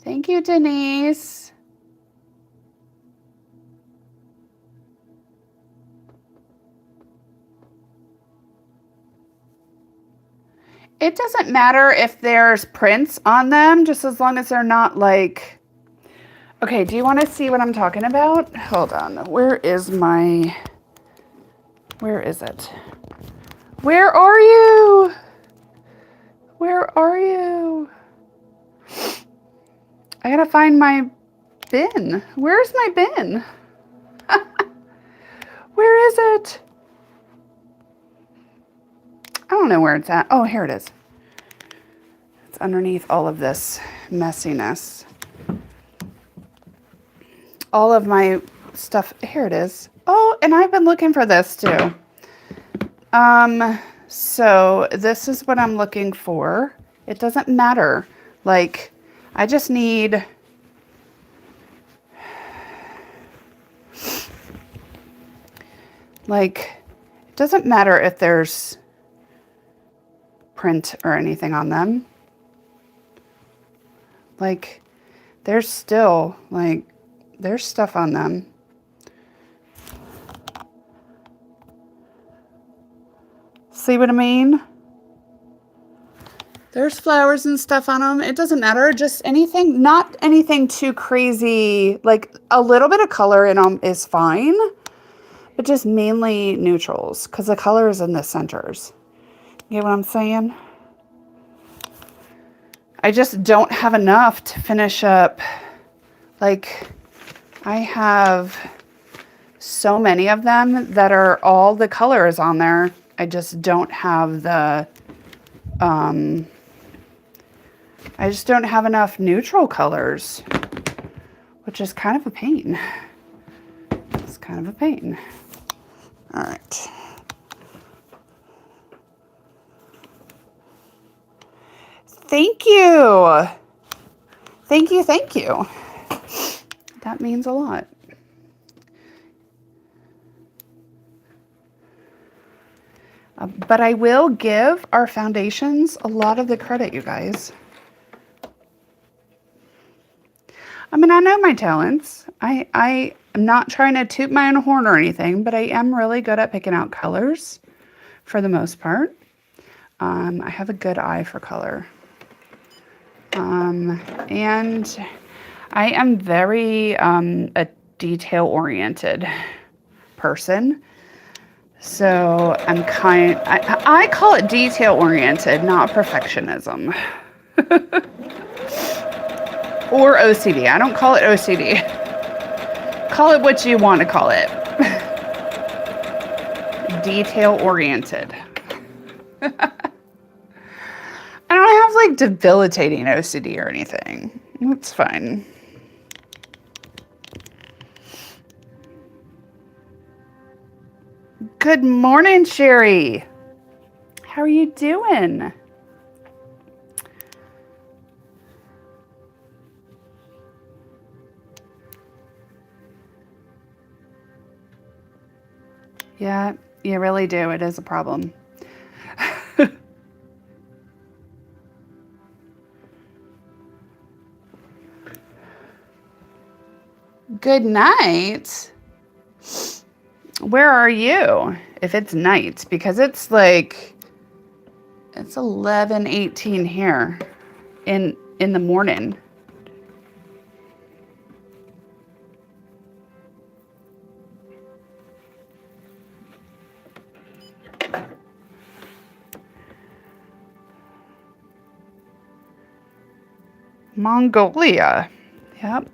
Thank you, Denise. It doesn't matter if there's prints on them, just as long as they're not like... Okay, do you want to see what I'm talking about? Hold on. Where is my... Where is it? Where are you? Where are you? I gotta find my bin. Where's my bin? is it? I don't know where it's at. Oh, here it is. It's underneath all of this messiness. All of my stuff. Here it is. Oh, and I've been looking for this too. So this is what I'm looking for. It doesn't matter. Like, I just need... Like, it doesn't matter if there's print or anything on them. Like, there's still, like, there's stuff on them. See what I mean? There's flowers and stuff on them. It doesn't matter. Just anything, not anything too crazy. Like, a little bit of color in them is fine. But just mainly neutrals, because the color is in the centers. You get what I'm saying? I just don't have enough to finish up. Like, I have so many of them that are all the colors on there. I just don't have the, I just don't have enough neutral colors, which is kind of a pain. It's kind of a pain. All right. Thank you. Thank you, thank you. That means a lot. But I will give our foundations a lot of the credit, you guys. I mean, I know my talents. I am not trying to toot my own horn or anything, but I am really good at picking out colors for the most part. I have a good eye for color. And I am very a detail-oriented person. So I'm I call it detail-oriented, not perfectionism. Or OCD. I don't call it OCD. Call it what you want to call it. Detail-oriented. I don't have like debilitating OCD or anything. It's fine. Good morning, Sherry. How are you doing? Yeah, you really do. It is a problem. Good night. Where are you? If it's night, because it's like, it's 11:18 here in the morning. Mongolia. Yep.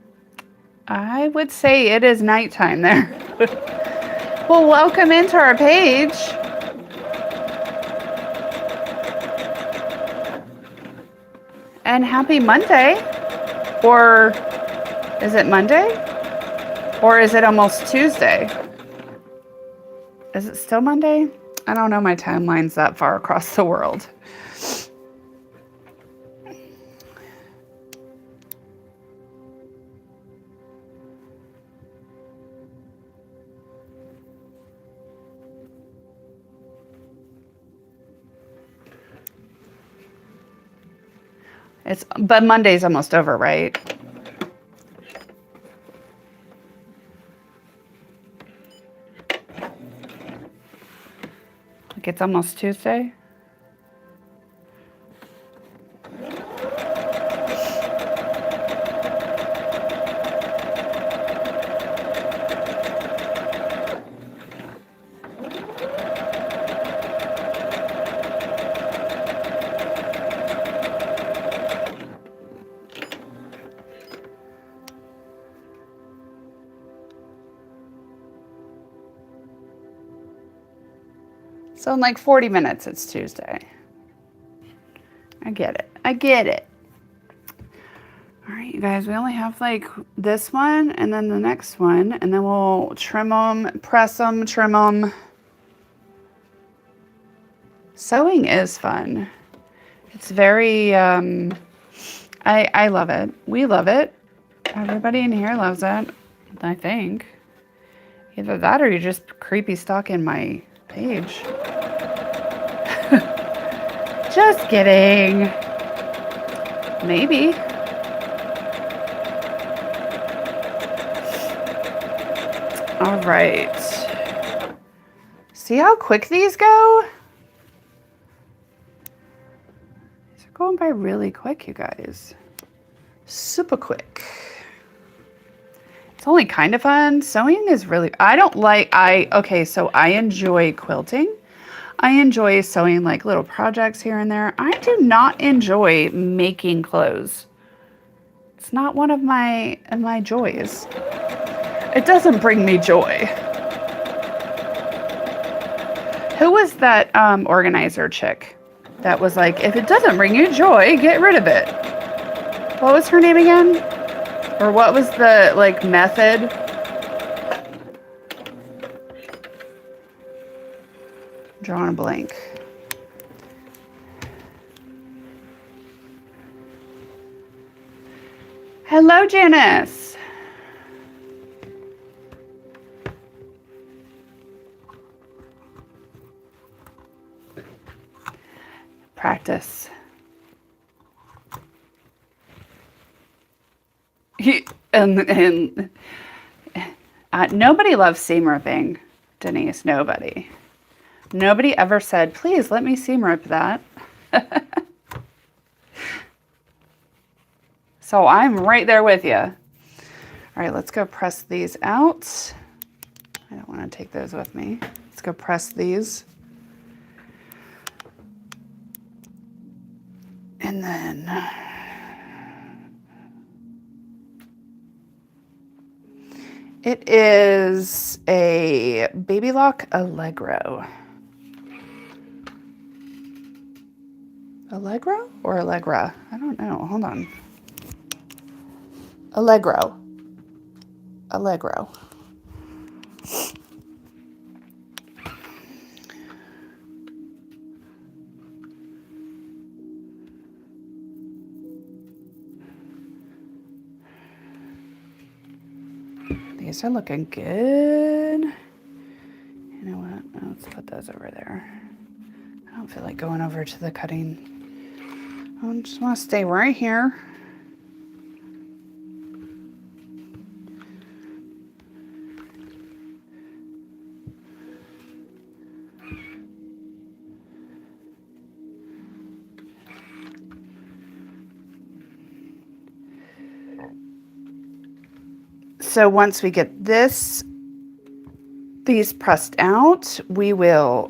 I would say it is nighttime there. Well, welcome into our page. And happy Monday. Or is it Monday? Or is it almost Tuesday? Is it still Monday? I don't know my timeline's that far across the world. But Monday's almost over, right? Like it's almost Tuesday? So in like 40 minutes, it's Tuesday. I get it. I get it. All right, you guys, we only have like this one and then the next one, and then we'll trim them, press them, trim them. Sewing is fun. It's very, I love it. We love it. Everybody in here loves it, I think. Either that or you're just creepy stalking my page. Just kidding. Maybe. All right. See how quick these go? These are going by really quick, you guys. Super quick. It's only kind of fun. Sewing is really, okay, so I enjoy quilting. I enjoy sewing like little projects here and there. I do not enjoy making clothes. It's not one of my joys. It doesn't bring me joy. Who was that organizer chick that was like, if it doesn't bring you joy, get rid of it? What was her name again? Or what was the like method? Drawing a blank. Hello, Janice. Practice. And nobody loves seam ripping, Denise. Nobody. Nobody ever said, please let me seam rip that. So I'm right there with you. All right, let's go press these out. I don't want to take those with me. Let's go press these. And then it is a Baby Lock Allegro. Allegro or Allegra? I don't know. Hold on. Allegro. Allegro. These are looking good. You know what? Let's put those over there. I don't feel like going over to the cutting. I just want to stay right here. So once we get these pressed out, we will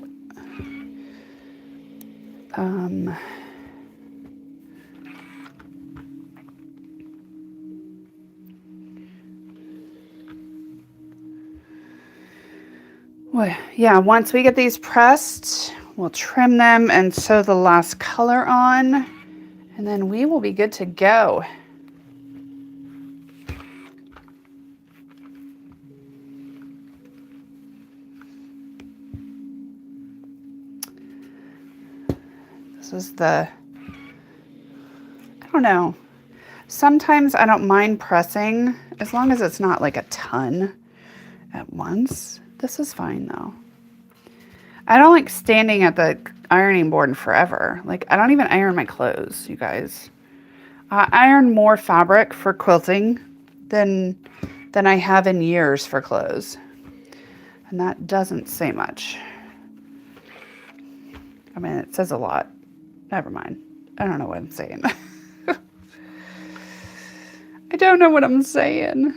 well, yeah, once we get these pressed, we'll trim them and sew the last color on, and then we will be good to go. This is I don't know. Sometimes I don't mind pressing as long as it's not like a ton at once. This is fine though. I don't like standing at the ironing board forever. Like I don't even iron my clothes, you guys. I iron more fabric for quilting than I have in years for clothes. And that doesn't say much. I mean, it says a lot. Never mind. I don't know what I'm saying. I don't know what I'm saying.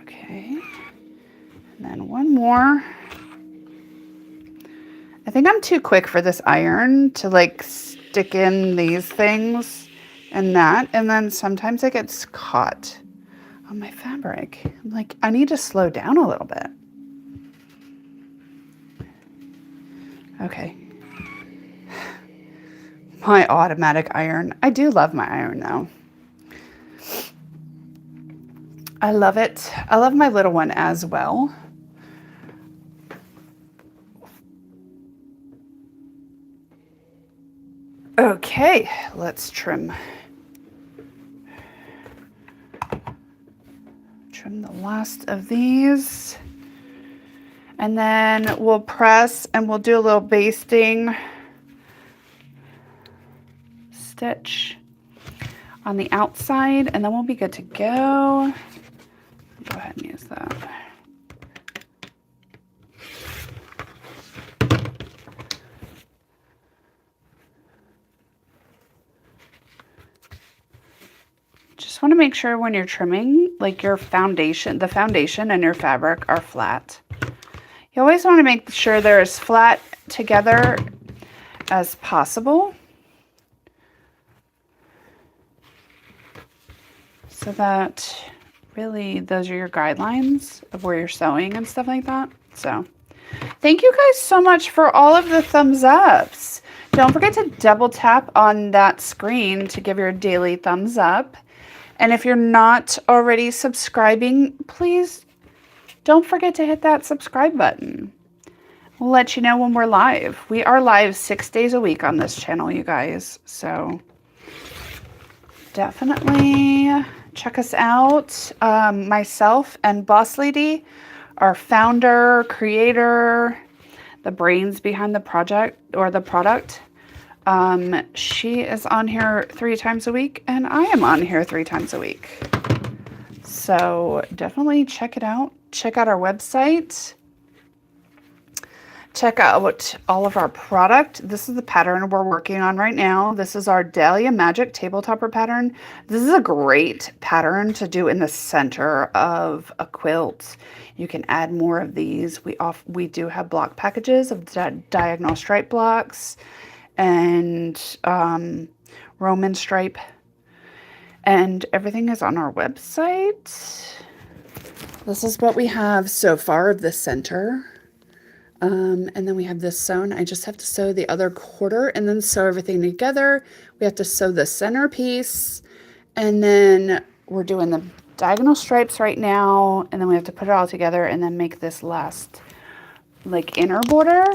Okay. And then one more. I think I'm too quick for this iron to like stick in these things and that. And then sometimes it gets caught on my fabric. I'm like, I need to slow down a little bit. Okay. My automatic iron. I do love my iron though. I love it. I love my little one as well. Okay, let's trim the last of these. And then we'll press and we'll do a little basting stitch on the outside, and then we'll be good to go. Go ahead and use that. Just want to make sure when you're trimming, like your foundation, the foundation and your fabric are flat. You always want to make sure they're as flat together as possible, so that really those are your guidelines of where you're sewing and stuff like that. So thank you guys so much for all of the thumbs ups. Don't forget to double tap on that screen to give your daily thumbs up. And if you're not already subscribing, please don't forget to hit that subscribe button. We'll let you know when we're live. We are live 6 days a week on this channel, you guys. So definitely check us out. Myself and Boss Lady, our founder, creator, the brains behind the project or the product. She is on here 3 times a week, and I am on here 3 times a week. So definitely check it out. Check out our website. Check out all of our product. This is the pattern we're working on right now. This is our Dahlia Magic Tabletopper pattern. This is a great pattern to do in the center of a quilt. You can add more of these. We do have block packages of diagonal stripe blocks and Roman stripe, and everything is on our website. This is what we have so far of the center. And then we have this sewn. I just have to sew the other quarter and then sew everything together. We have to sew the center piece, and then we're doing the diagonal stripes right now, and then we have to put it all together and then make this last like inner border.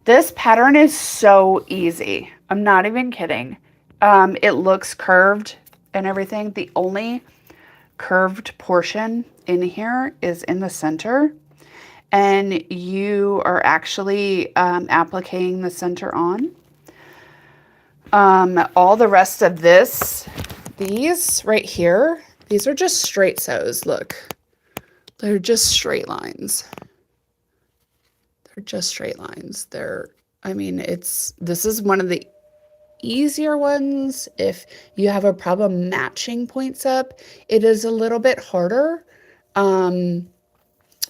This pattern is so easy. I'm not even kidding. It looks curved and everything. The only curved portion in here is in the center, and you are actually appliquing the center on. All the rest of these right here, these are just straight sews. Look, they're just straight lines. They're just straight lines. I mean, this is one of the easier ones. If you have a problem matching points up, it is a little bit harder.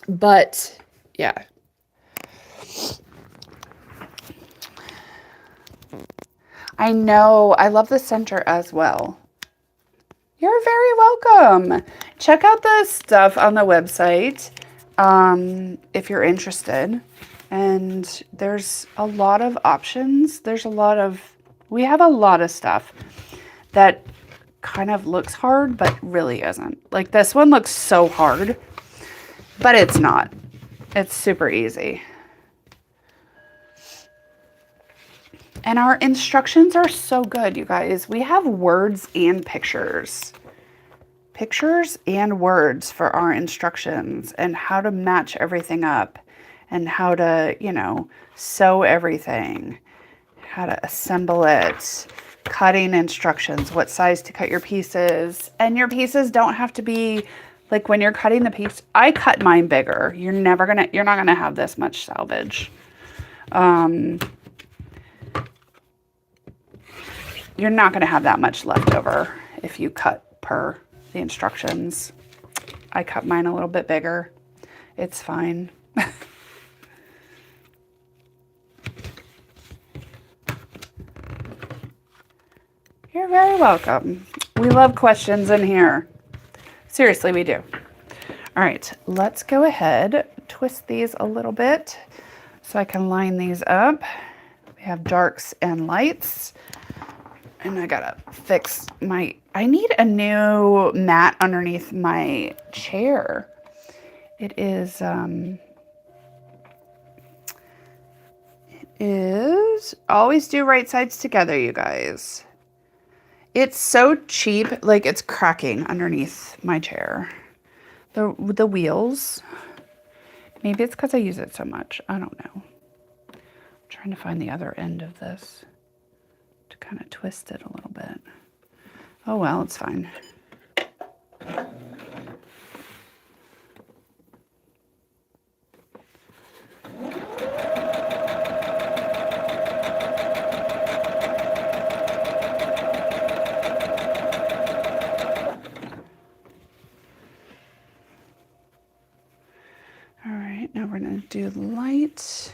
But yeah. I know, I love the center as well. You're very welcome. Check out the stuff on the website if you're interested. And there's a lot of options. We have a lot of stuff that kind of looks hard, but really isn't. Like this one looks so hard, but it's not. It's super easy. And our instructions are so good, you guys. We have words and pictures. Pictures and words for our instructions and how to match everything up and how to, sew everything, how to assemble it, cutting instructions, what size to cut your pieces. And your pieces don't have to be like when you're cutting the piece. I cut mine bigger. You're not gonna have this much salvage. You're not gonna have that much left over if you cut per the instructions. I cut mine a little bit bigger. It's fine. You're very welcome. We love questions in here. Seriously, we do. All right, let's go ahead, twist these a little bit so I can line these up. We have darks and lights. And I gotta fix I need a new mat underneath my chair. It is always do right sides together, you guys. It's so cheap, like it's cracking underneath my chair. The wheels. Maybe it's because I use it so much. I don't know. I'm trying to find the other end of this to kind of twist it a little bit. Oh well, it's fine. All right, now we're gonna do light.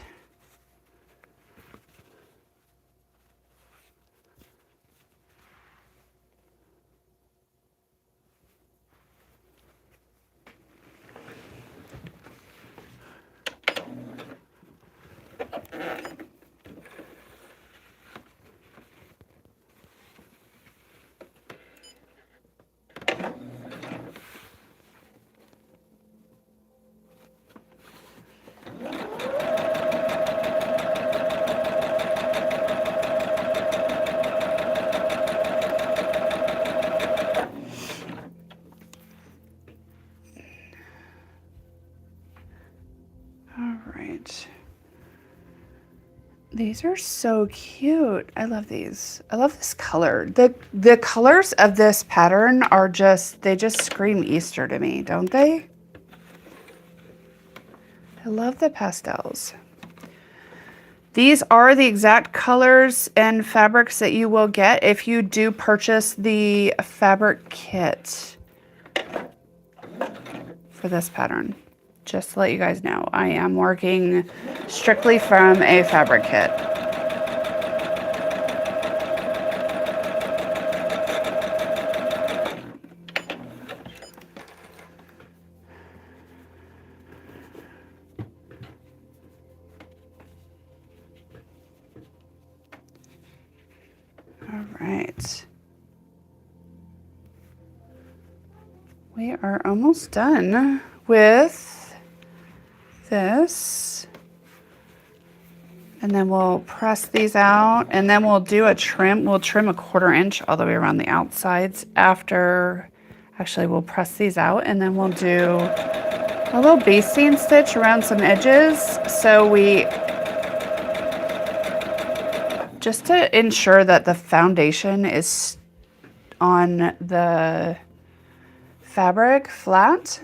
These are so cute. I love these. I love this color. The colors of this pattern are they just scream Easter to me, don't they? I love the pastels. These are the exact colors and fabrics that you will get if you do purchase the fabric kit for this pattern. Just to let you guys know, I am working strictly from a fabric kit. All right. We are almost done with this, and then we'll press these out, and then we'll do a trim. We'll trim 1/4 inch all the way around the outsides after. Actually, we'll press these out, and then we'll do a little basting stitch around some edges, so just to ensure that the foundation is on the fabric flat.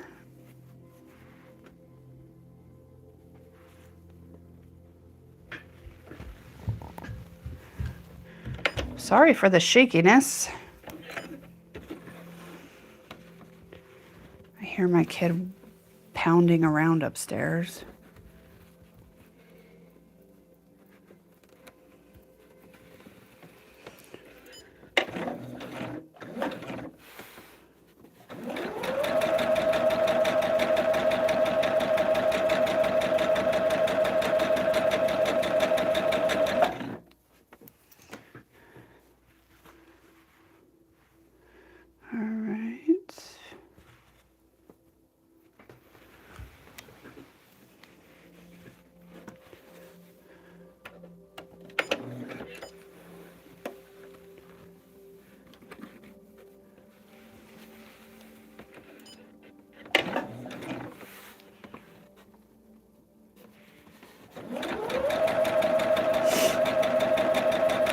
Sorry for the shakiness. I hear my kid pounding around upstairs.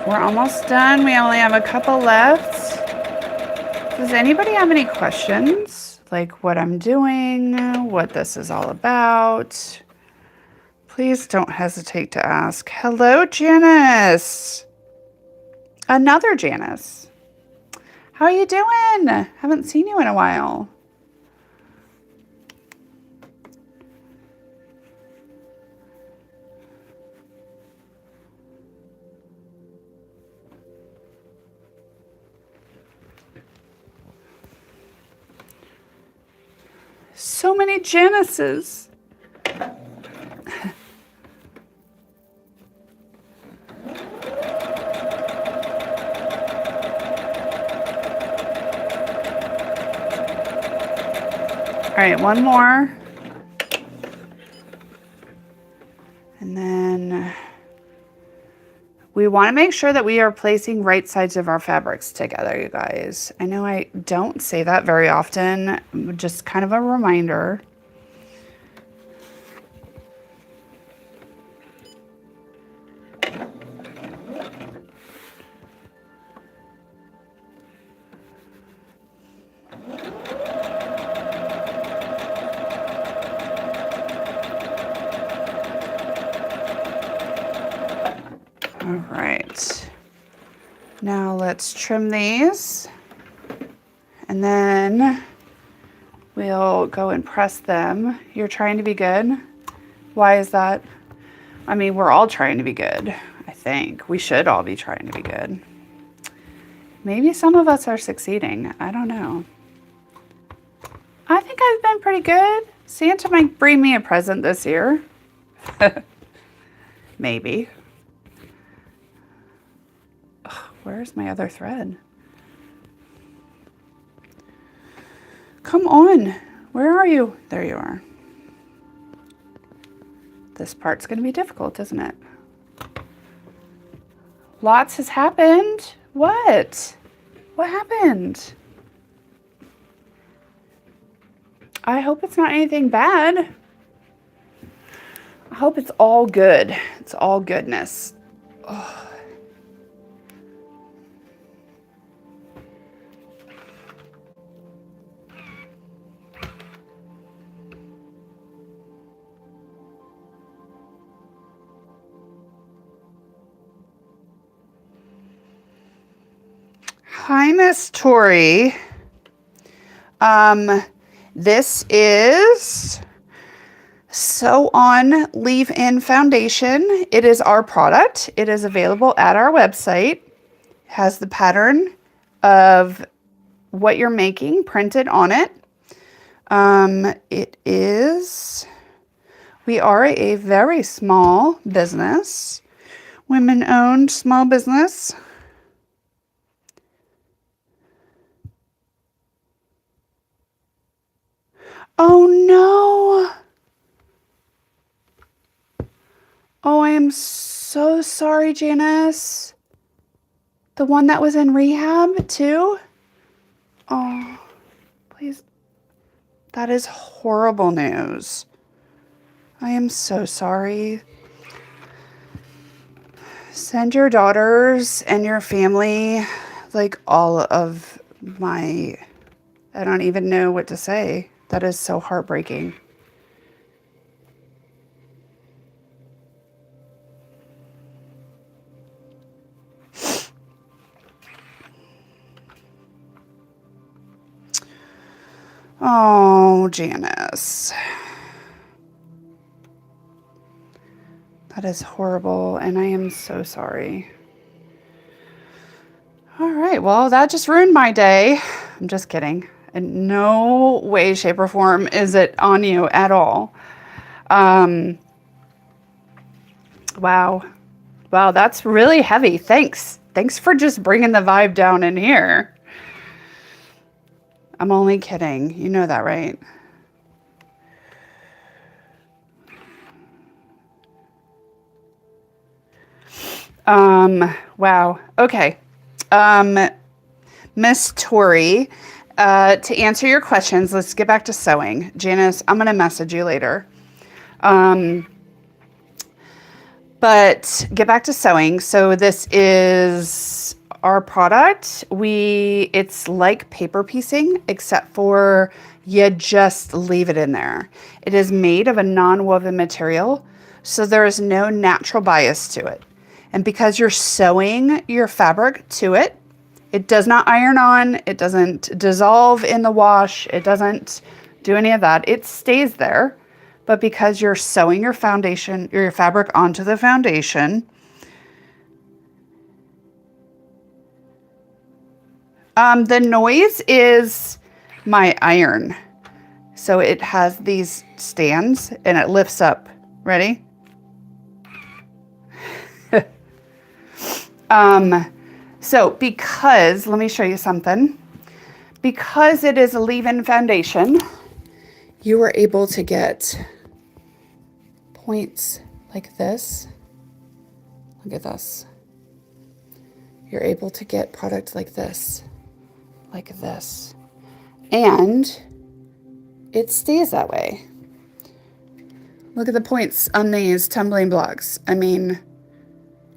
We're almost done. We only have a couple left. Does anybody have any questions? Like what I'm doing, what this is all about? Please don't hesitate to ask. Hello, Janice. Another Janice. How are you doing? Haven't seen you in a while. So many Janices. right, one more. And then we want to make sure that we are placing right sides of our fabrics together, you guys. I know I don't say that very often, just kind of a reminder. All right, now let's trim these, and then we'll go and press them. You're trying to be good? Why is that? I mean, we're all trying to be good, I think. We should all be trying to be good. Maybe some of us are succeeding. I don't know. I think I've been pretty good. Santa might bring me a present this year. Maybe. Ugh, where's my other thread? Come on. Where are you? There you are. This part's going to be difficult, isn't it? Lots has happened. What? What happened? I hope it's not anything bad. I hope it's all good. It's all goodness. Oh. Hi, Miss Tori. This is Sew On Leave-In Foundation. It is our product. It is available at our website. It has the pattern of what you're making printed on it. We are a very small business, women-owned small business. Oh no! Oh, I am so sorry, Janice. The one that was in rehab too? Oh, please. That is horrible news. I am so sorry. Send your daughters and your family, like all of my, I don't even know what to say. That is so heartbreaking. Oh, Janice. That is horrible, and I am so sorry. All right, well, that just ruined my day. I'm just kidding. In no way, shape, or form is it on you at all. Wow. Wow, that's really heavy. Thanks. Thanks for just bringing the vibe down in here. I'm only kidding. You know that, right? Wow. Okay. Miss Tori, to answer your questions, let's get back to sewing. Janice, I'm going to message you later. But get back to sewing. So this is our product. It's like paper piecing, except for you just leave it in there. It is made of a non-woven material, so there is no natural bias to it. And because you're sewing your fabric to it, it does not iron on, it doesn't dissolve in the wash, it doesn't do any of that. It stays there. But because you're sewing your foundation, your fabric onto the foundation, the noise is my iron. So it has these stands and it lifts up. Ready? So because, let me show you something. Because it is a leave-in foundation, you were able to get points like this. Look at this. You're able to get product like this, and it stays that way. Look at the points on these tumbling blocks. I mean,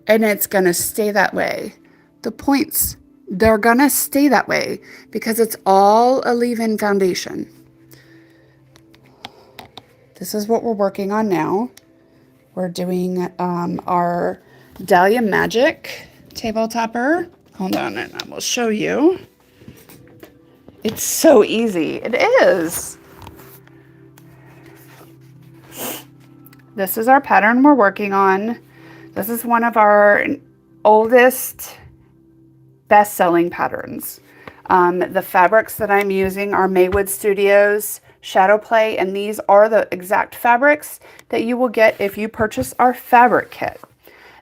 and it's gonna stay that way. The points, they're gonna stay that way because it's all a leave-in foundation. This is what we're working on now. We're doing our Dahlia Magic table topper. Hold on, and I will show you. It's so easy. It is. This is our pattern we're working on. This is one of our oldest best-selling patterns. The fabrics that I'm using are Maywood Studios Shadow Play, and these are the exact fabrics that you will get if you purchase our fabric kit.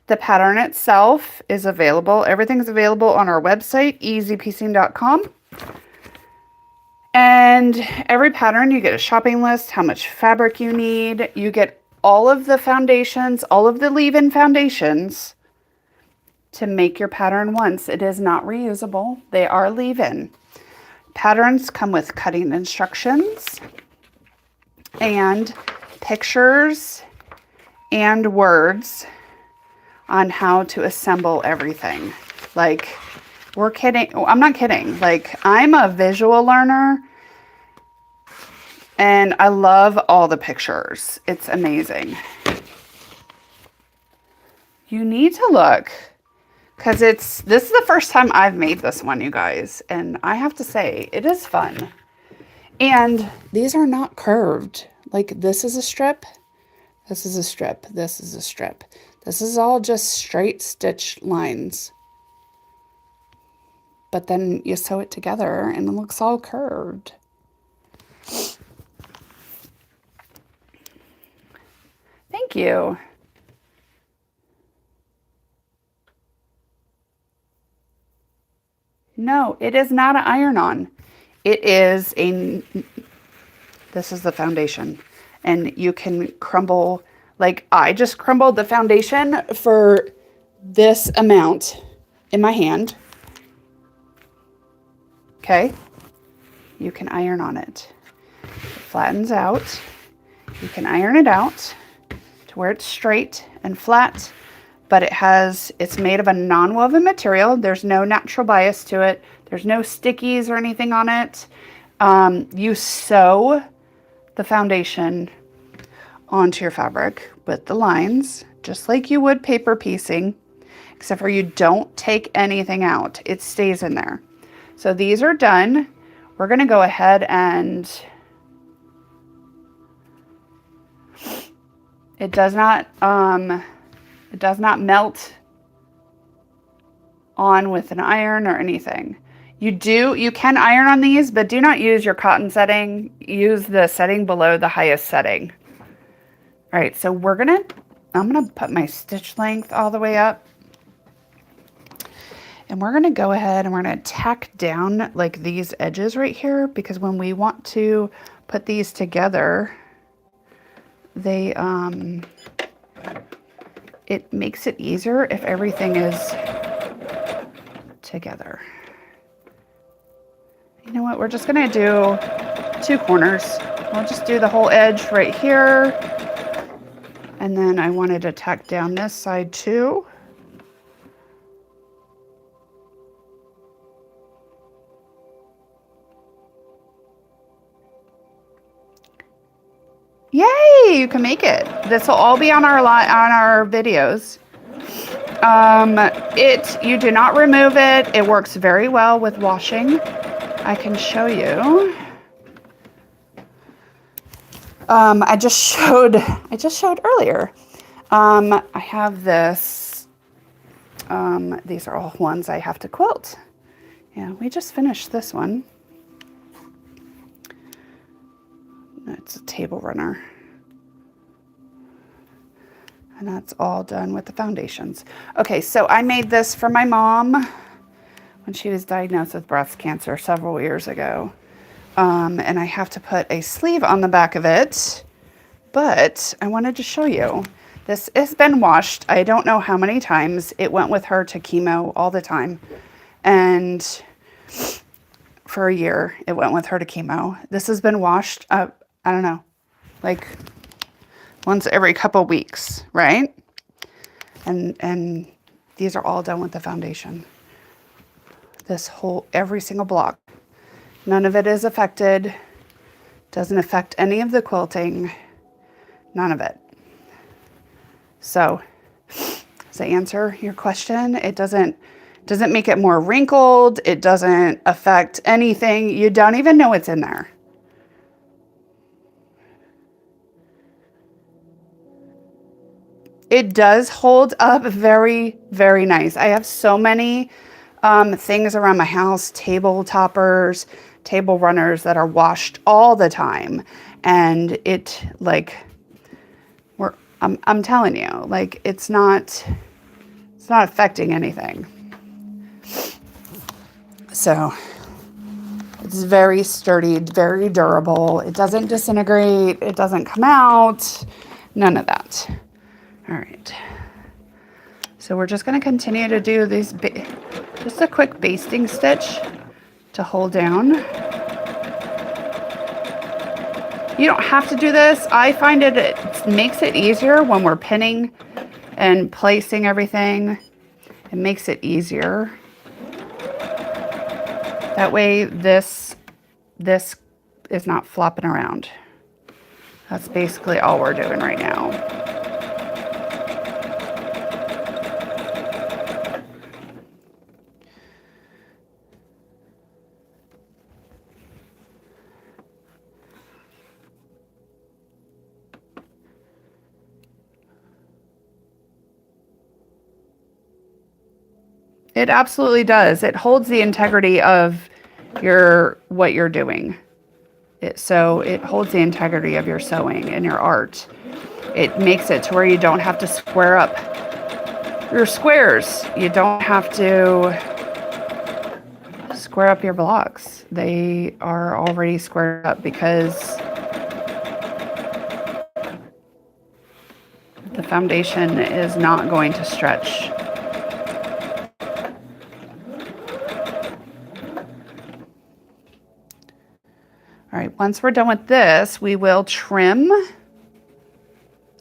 The pattern itself is available. Everything's available on our website, easypiecing.com. And every pattern, you get a shopping list, how much fabric you need. You get all of the foundations, all of the leave-in foundations to make your pattern once. It is not reusable. They are leave-in. Patterns come with cutting instructions and pictures and words on how to assemble everything. Like, we're kidding. I'm not kidding. Like, I'm a visual learner and I love all the pictures. It's amazing. You need to look because this is the first time I've made this one, you guys. And I have to say, it is fun. And these are not curved. Like, this is a strip. This is a strip. This is a strip. This is all just straight stitch lines. But then you sew it together and it looks all curved. Thank you. No, it is not an iron-on. It is this is the foundation. And you can crumble, like I just crumbled the foundation for this amount in my hand. Okay, you can iron on it. It flattens out. You can iron it out to where it's straight and flat, but it's made of a non-woven material. There's no natural bias to it. There's no stickies or anything on it. You sew the foundation onto your fabric with the lines, just like you would paper piecing, except for you don't take anything out. It stays in there. So these are done. We're going to go ahead and it does not melt on with an iron or anything. You can iron on these, but do not use your cotton setting. Use the setting below the highest setting. All right, so I'm gonna put my stitch length all the way up. And we're gonna go ahead and we're gonna tack down like these edges right here, because when we want to put these together, it makes it easier if everything is together. You know what, we're just gonna do 2 corners. We'll just do the whole edge right here. And then I wanted to tack down this side too. Yay, you can make it. This will all be on our videos. You do not remove it. It works very well with washing. I can show you. I just showed earlier. I have this. These are all ones I have to quilt. Yeah, we just finished this one. It's a table runner. And that's all done with the foundations. Okay, so I made this for my mom when she was diagnosed with breast cancer several years ago. and I have to put a sleeve on the back of it, but I wanted to show you. This has been washed. I don't know how many times. It went with her to chemo all the time. And for a year, it went with her to chemo. This has been washed up, I don't know, like once every couple weeks, right? And these are all done with the foundation. Every single block. None of it is affected. Doesn't affect any of the quilting. None of it. So, does that answer your question? It doesn't make it more wrinkled. It doesn't affect anything. You don't even know it's in there. It does hold up very, very nice. I have so many things around my house, table toppers, table runners that are washed all the time. And it like, I'm telling you, like it's not affecting anything. So it's very sturdy, very durable. It doesn't disintegrate. It doesn't come out. None of that. All right. So we're just going to continue to do these, just a quick basting stitch to hold down. You don't have to do this. I find it makes it easier when we're pinning and placing everything. It makes it easier. That way this is not flopping around. That's basically all we're doing right now. It absolutely does. It holds the integrity of what you're doing. So it holds the integrity of your sewing and your art. It makes it to where you don't have to square up your squares. You don't have to square up your blocks. They are already squared up because the foundation is not going to stretch. All right, once we're done with this, we will trim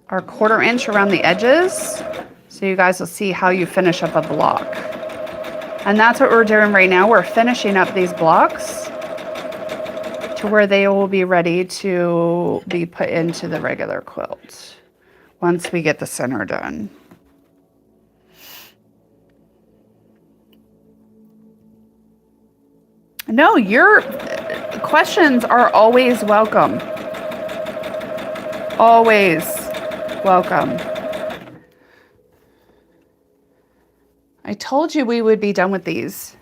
our 1/4 inch around the edges so you guys will see how you finish up a block. And that's what we're doing right now. We're finishing up these blocks to where they will be ready to be put into the regular quilt once we get the center done. No, your questions are always welcome. Always welcome. I told you we would be done with these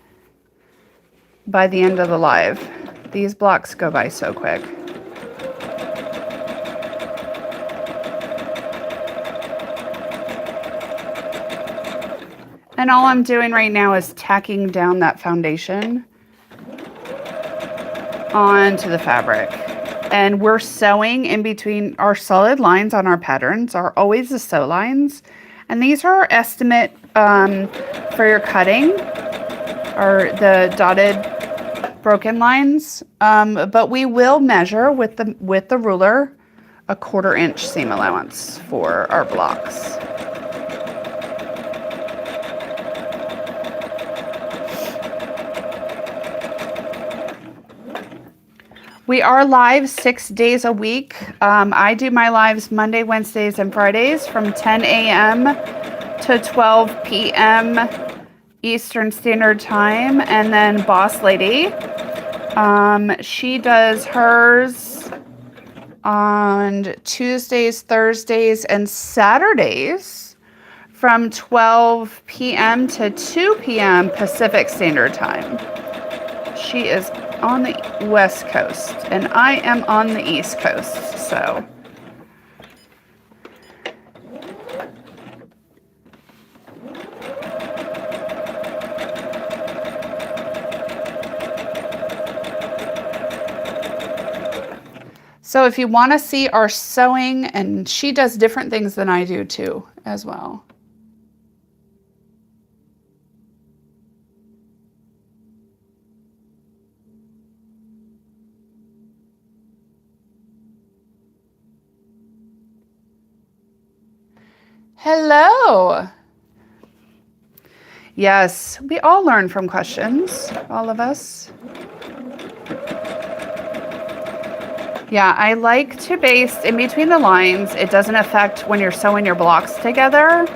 by the end of the live. These blocks go by so quick. And all I'm doing right now is tacking down that foundation onto the fabric. And we're sewing in between. Our solid lines on our patterns are always the sew lines. And these are our estimate for your cutting, or the dotted broken lines. But we will measure with the ruler a 1/4 inch seam allowance for our blocks. We are live 6 days a week. I do my lives Monday, Wednesdays, and Fridays from 10 a.m. to 12 p.m. Eastern Standard Time. And then Boss Lady, she does hers on Tuesdays, Thursdays, and Saturdays from 12 p.m. to 2 p.m. Pacific Standard Time. She is on the West Coast, and I am on the East Coast, so. So if you want to see our sewing, and she does different things than I do too, as well. Hello. Yes, we all learn from questions, all of us. Yeah, I like to baste in between the lines. It doesn't affect when you're sewing your blocks together.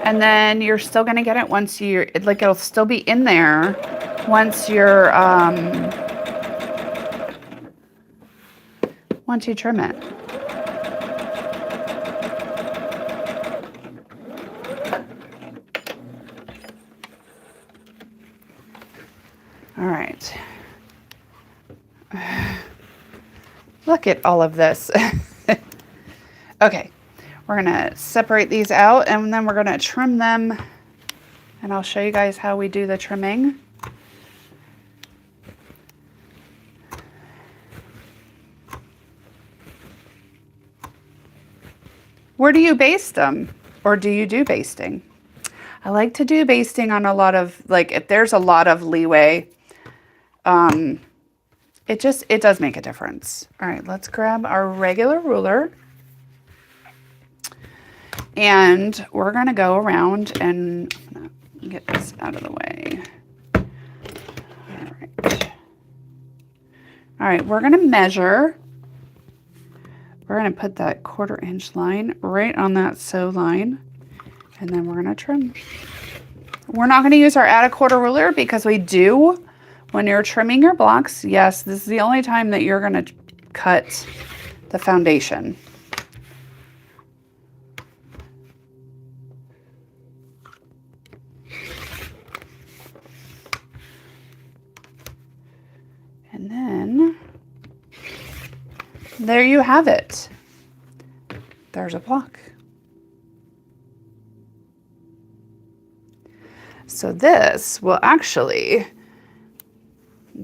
And then you're still gonna get it once like it'll still be in there once once you trim it. All right. Look at all of this. Okay, we're gonna separate these out and then we're gonna trim them, and I'll show you guys how we do the trimming. Where do you baste them? Or do you do basting? I like to do basting on a lot of, like, if there's a lot of leeway, it does make a difference. All right, let's grab our regular ruler. And we're gonna go around and I'm gonna get this out of the way. All right. All right, we're gonna measure. We're gonna put that 1/4 inch line right on that sew line, and then we're gonna trim. We're not gonna use our add a 1/4 ruler because we do, when you're trimming your blocks, yes, this is the only time that you're gonna cut the foundation. And then there you have it. There's a block. So this will actually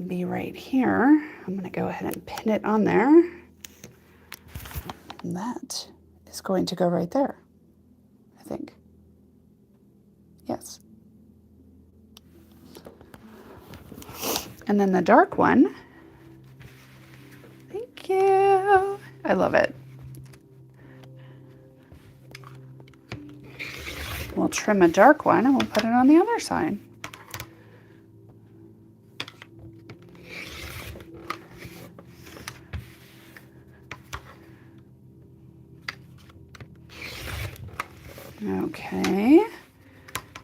be right here. I'm gonna go ahead and pin it on there. And that is going to go right there, I think. Yes. And then the dark one, thank you. I love it. We'll trim a dark one and we'll put it on the other side. Okay,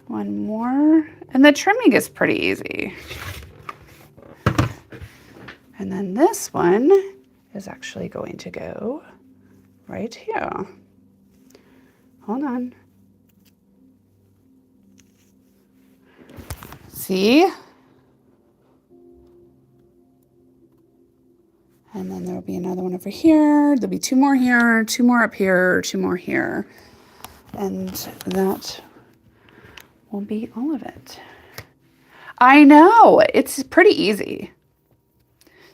one more. And the trimming is pretty easy. And then this one is actually going to go right here. Hold on. See? And then there'll be another one over here. There'll be 2 more here, 2 more up here, 2 more here. And that will be all of it. I know, it's pretty easy.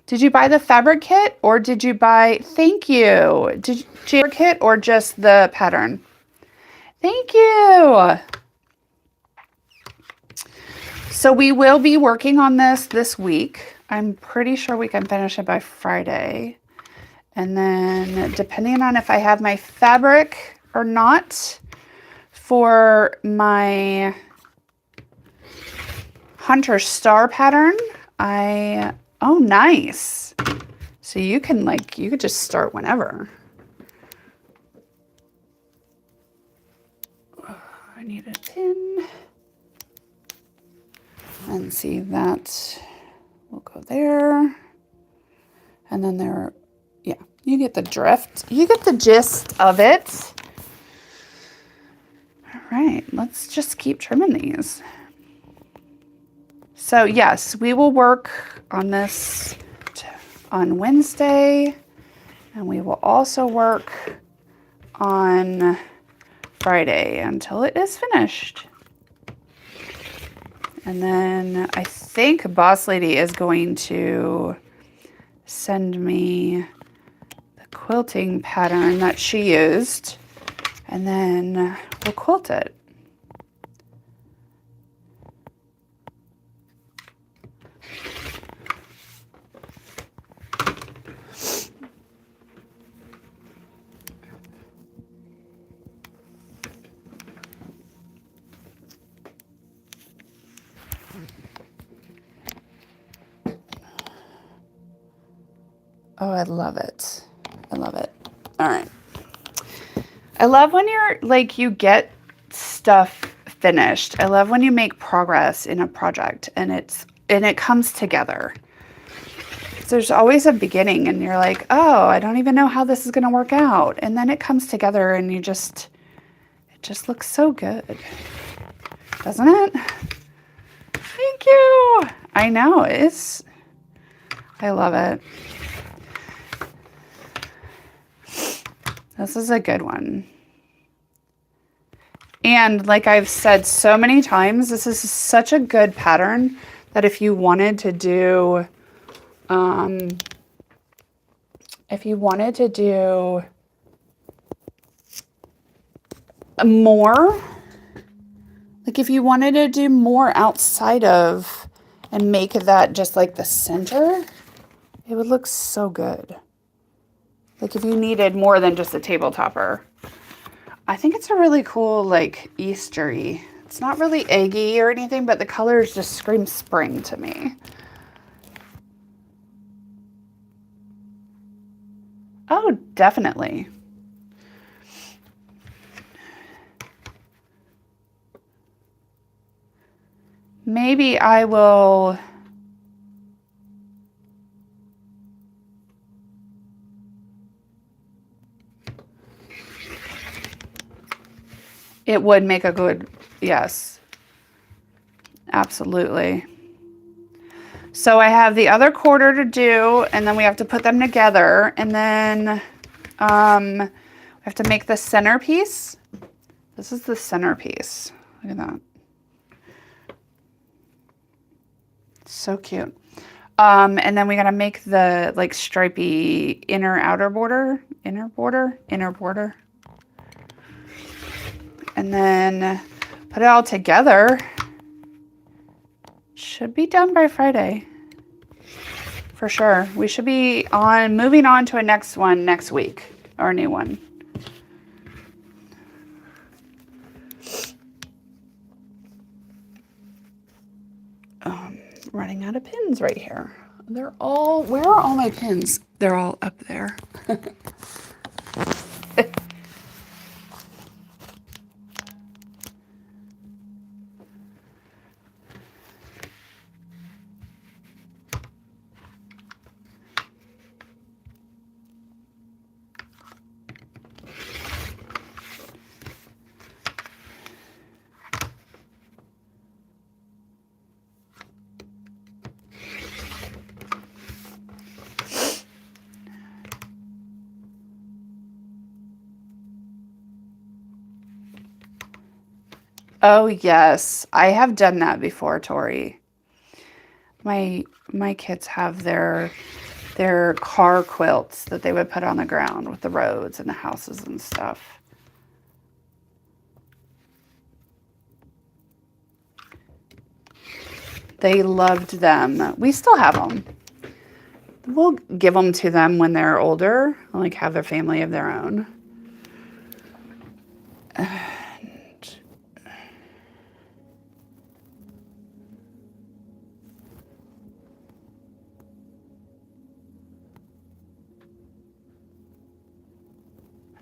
Did you buy the fabric kit or did you buy, thank you. Did you buy the fabric kit or just the pattern? Thank you. So we will be working on this week. I'm pretty sure we can finish it by Friday. And then depending on if I have my fabric or not for my Hunter Star pattern, oh, nice. So you could just start whenever. I need a pin. And see, that will go there. And then there, yeah, you get the drift. You get the gist of it. All right, let's just keep trimming these. So yes, we will work on this on Wednesday, and we will also work on Friday until it is finished. And then I think Boss Lady is going to send me the quilting pattern that she used, and then we'll quilt it. Oh, I love it. I love it. All right. I love when you're like, you get stuff finished. I love when you make progress in a project and it comes together. So there's always a beginning and you're like, oh, I don't even know how this is going to work out. And then it comes together and it just looks so good. Doesn't it? Thank you. I know. I love it. This is a good one. And like I've said so many times, this is such a good pattern that if you wanted to do, more, like if you wanted to do more outside of and make that just like the center, it would look so good. Like if you needed more than just a table topper. I think it's a really cool, like, Eastery. It's not really eggy or anything, but the colors just scream spring to me. Oh, definitely. Maybe I will... It would make a good, yes, absolutely. So I have the other quarter to do, and then we have to put them together, and then we have to make the centerpiece. This is the centerpiece. Look at that. So cute. And then we got to make the like stripy inner border. And then put it all together. Should be done by Friday. For sure. We should be moving on to a next one next week. Or a new one. Running out of pins right here. Where are all my pins? They're all up there. Oh, yes. I have done that before, Tori. My kids have their car quilts that they would put on the ground with the roads and the houses and stuff. They loved them. We still have them. We'll give them to them when they're older, like have a family of their own.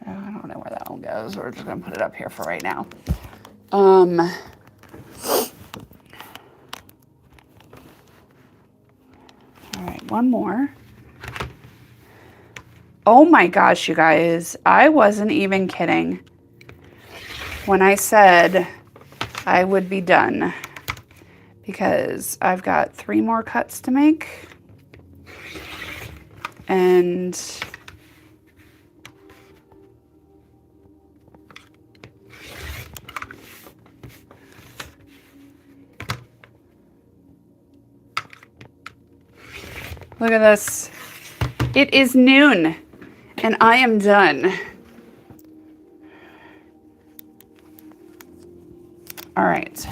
I don't know where that one goes. We're just going to put it up here for right now. All right, one more. Oh my gosh, you guys. I wasn't even kidding when I said I would be done because I've got 3 more cuts to make. And look at this. It is noon And I am done. All right.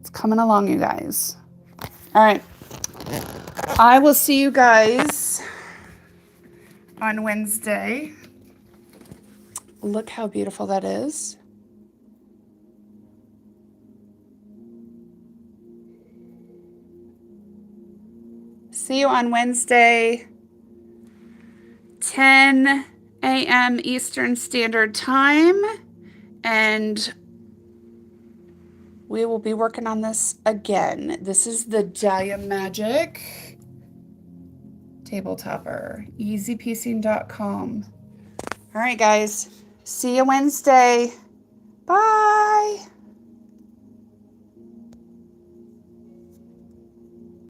It's coming along, you guys. All right. I will see you guys on Wednesday. Look how beautiful that is. See you on Wednesday, 10 a.m. Eastern Standard Time. And we will be working on this again. This is the Dahlia Magic table topper, easypiecing.com. All right, guys. See you Wednesday. Bye.